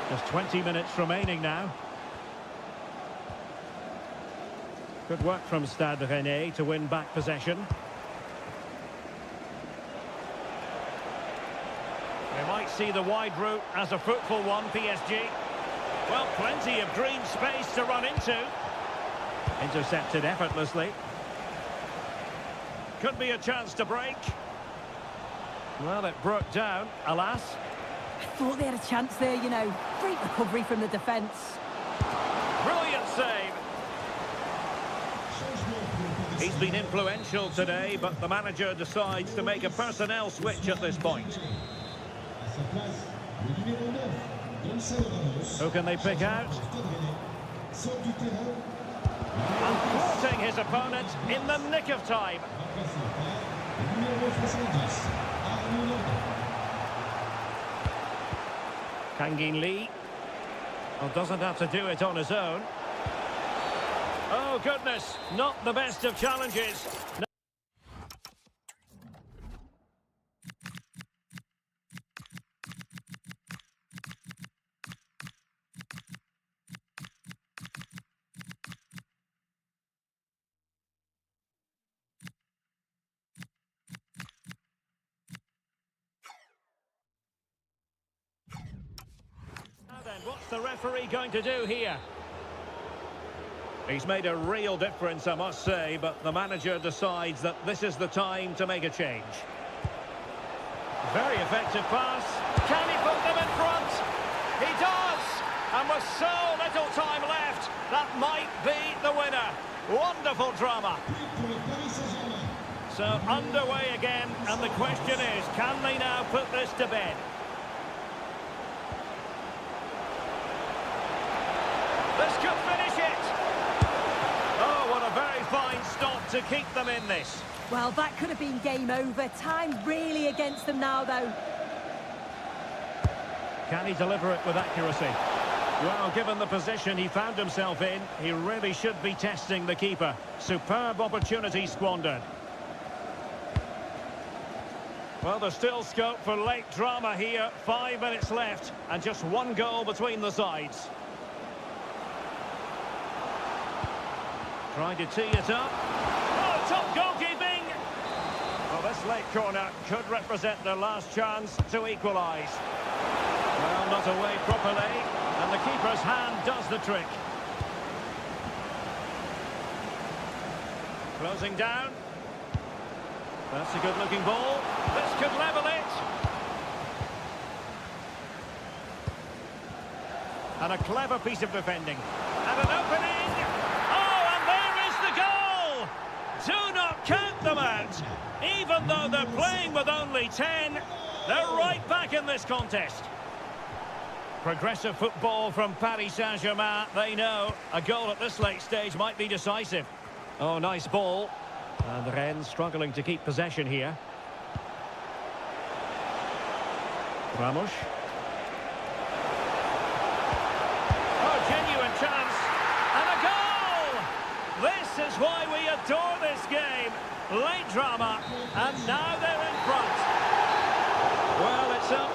Just 20 minutes remaining now. Good work from Stade Rennais to win back possession. They might see the wide route as a fruitful one, PSG. Well, plenty of green space to run into. Intercepted effortlessly. Could be a chance to break. Well, it broke down, alas. I thought they had a chance there, you know. Great recovery from the defence. Brilliant save. He's been influential today, but the manager decides to make a personnel switch at this point. Who can they pick out? And thwarting his opponent in the nick of time. Kangin Lee. Well, doesn't have to do it on his own. Oh, goodness. Not the best of challenges. No. Then what's the referee going to do here? He's made a real difference, I must say, but the manager decides that this is the time to make a change. Very effective pass. Can he put them in front? He does! And with so little time left, that might be the winner. Wonderful drama. So underway again, and the question is, can they now put this to bed? This could finish it. Oh, what a very fine stop to keep them in this. Well, that could have been game over. Time really against them now, though. Can he deliver it with accuracy? Well, given the position he found himself in, he really should be testing the keeper. Superb opportunity squandered. Well, there's still scope for late drama here. 5 minutes left, and just one goal between the sides. Trying to tee it up. Oh, top goalkeeping! Well, this late corner could represent their last chance to equalise. Well, not away properly, and the keeper's hand does the trick. Closing down. That's a good-looking ball. This could level it. And a clever piece of defending. And an opening. Do not count them out. Even though they're playing with only 10, they're right back in this contest. Progressive football from Paris Saint-Germain. They know a goal at this late stage might be decisive. Oh, nice ball. And Rennes struggling to keep possession here. Ramos. Oh, genuine chance. And a goal! This is why we adore this game. Late drama, and now they're in front. Well, it's up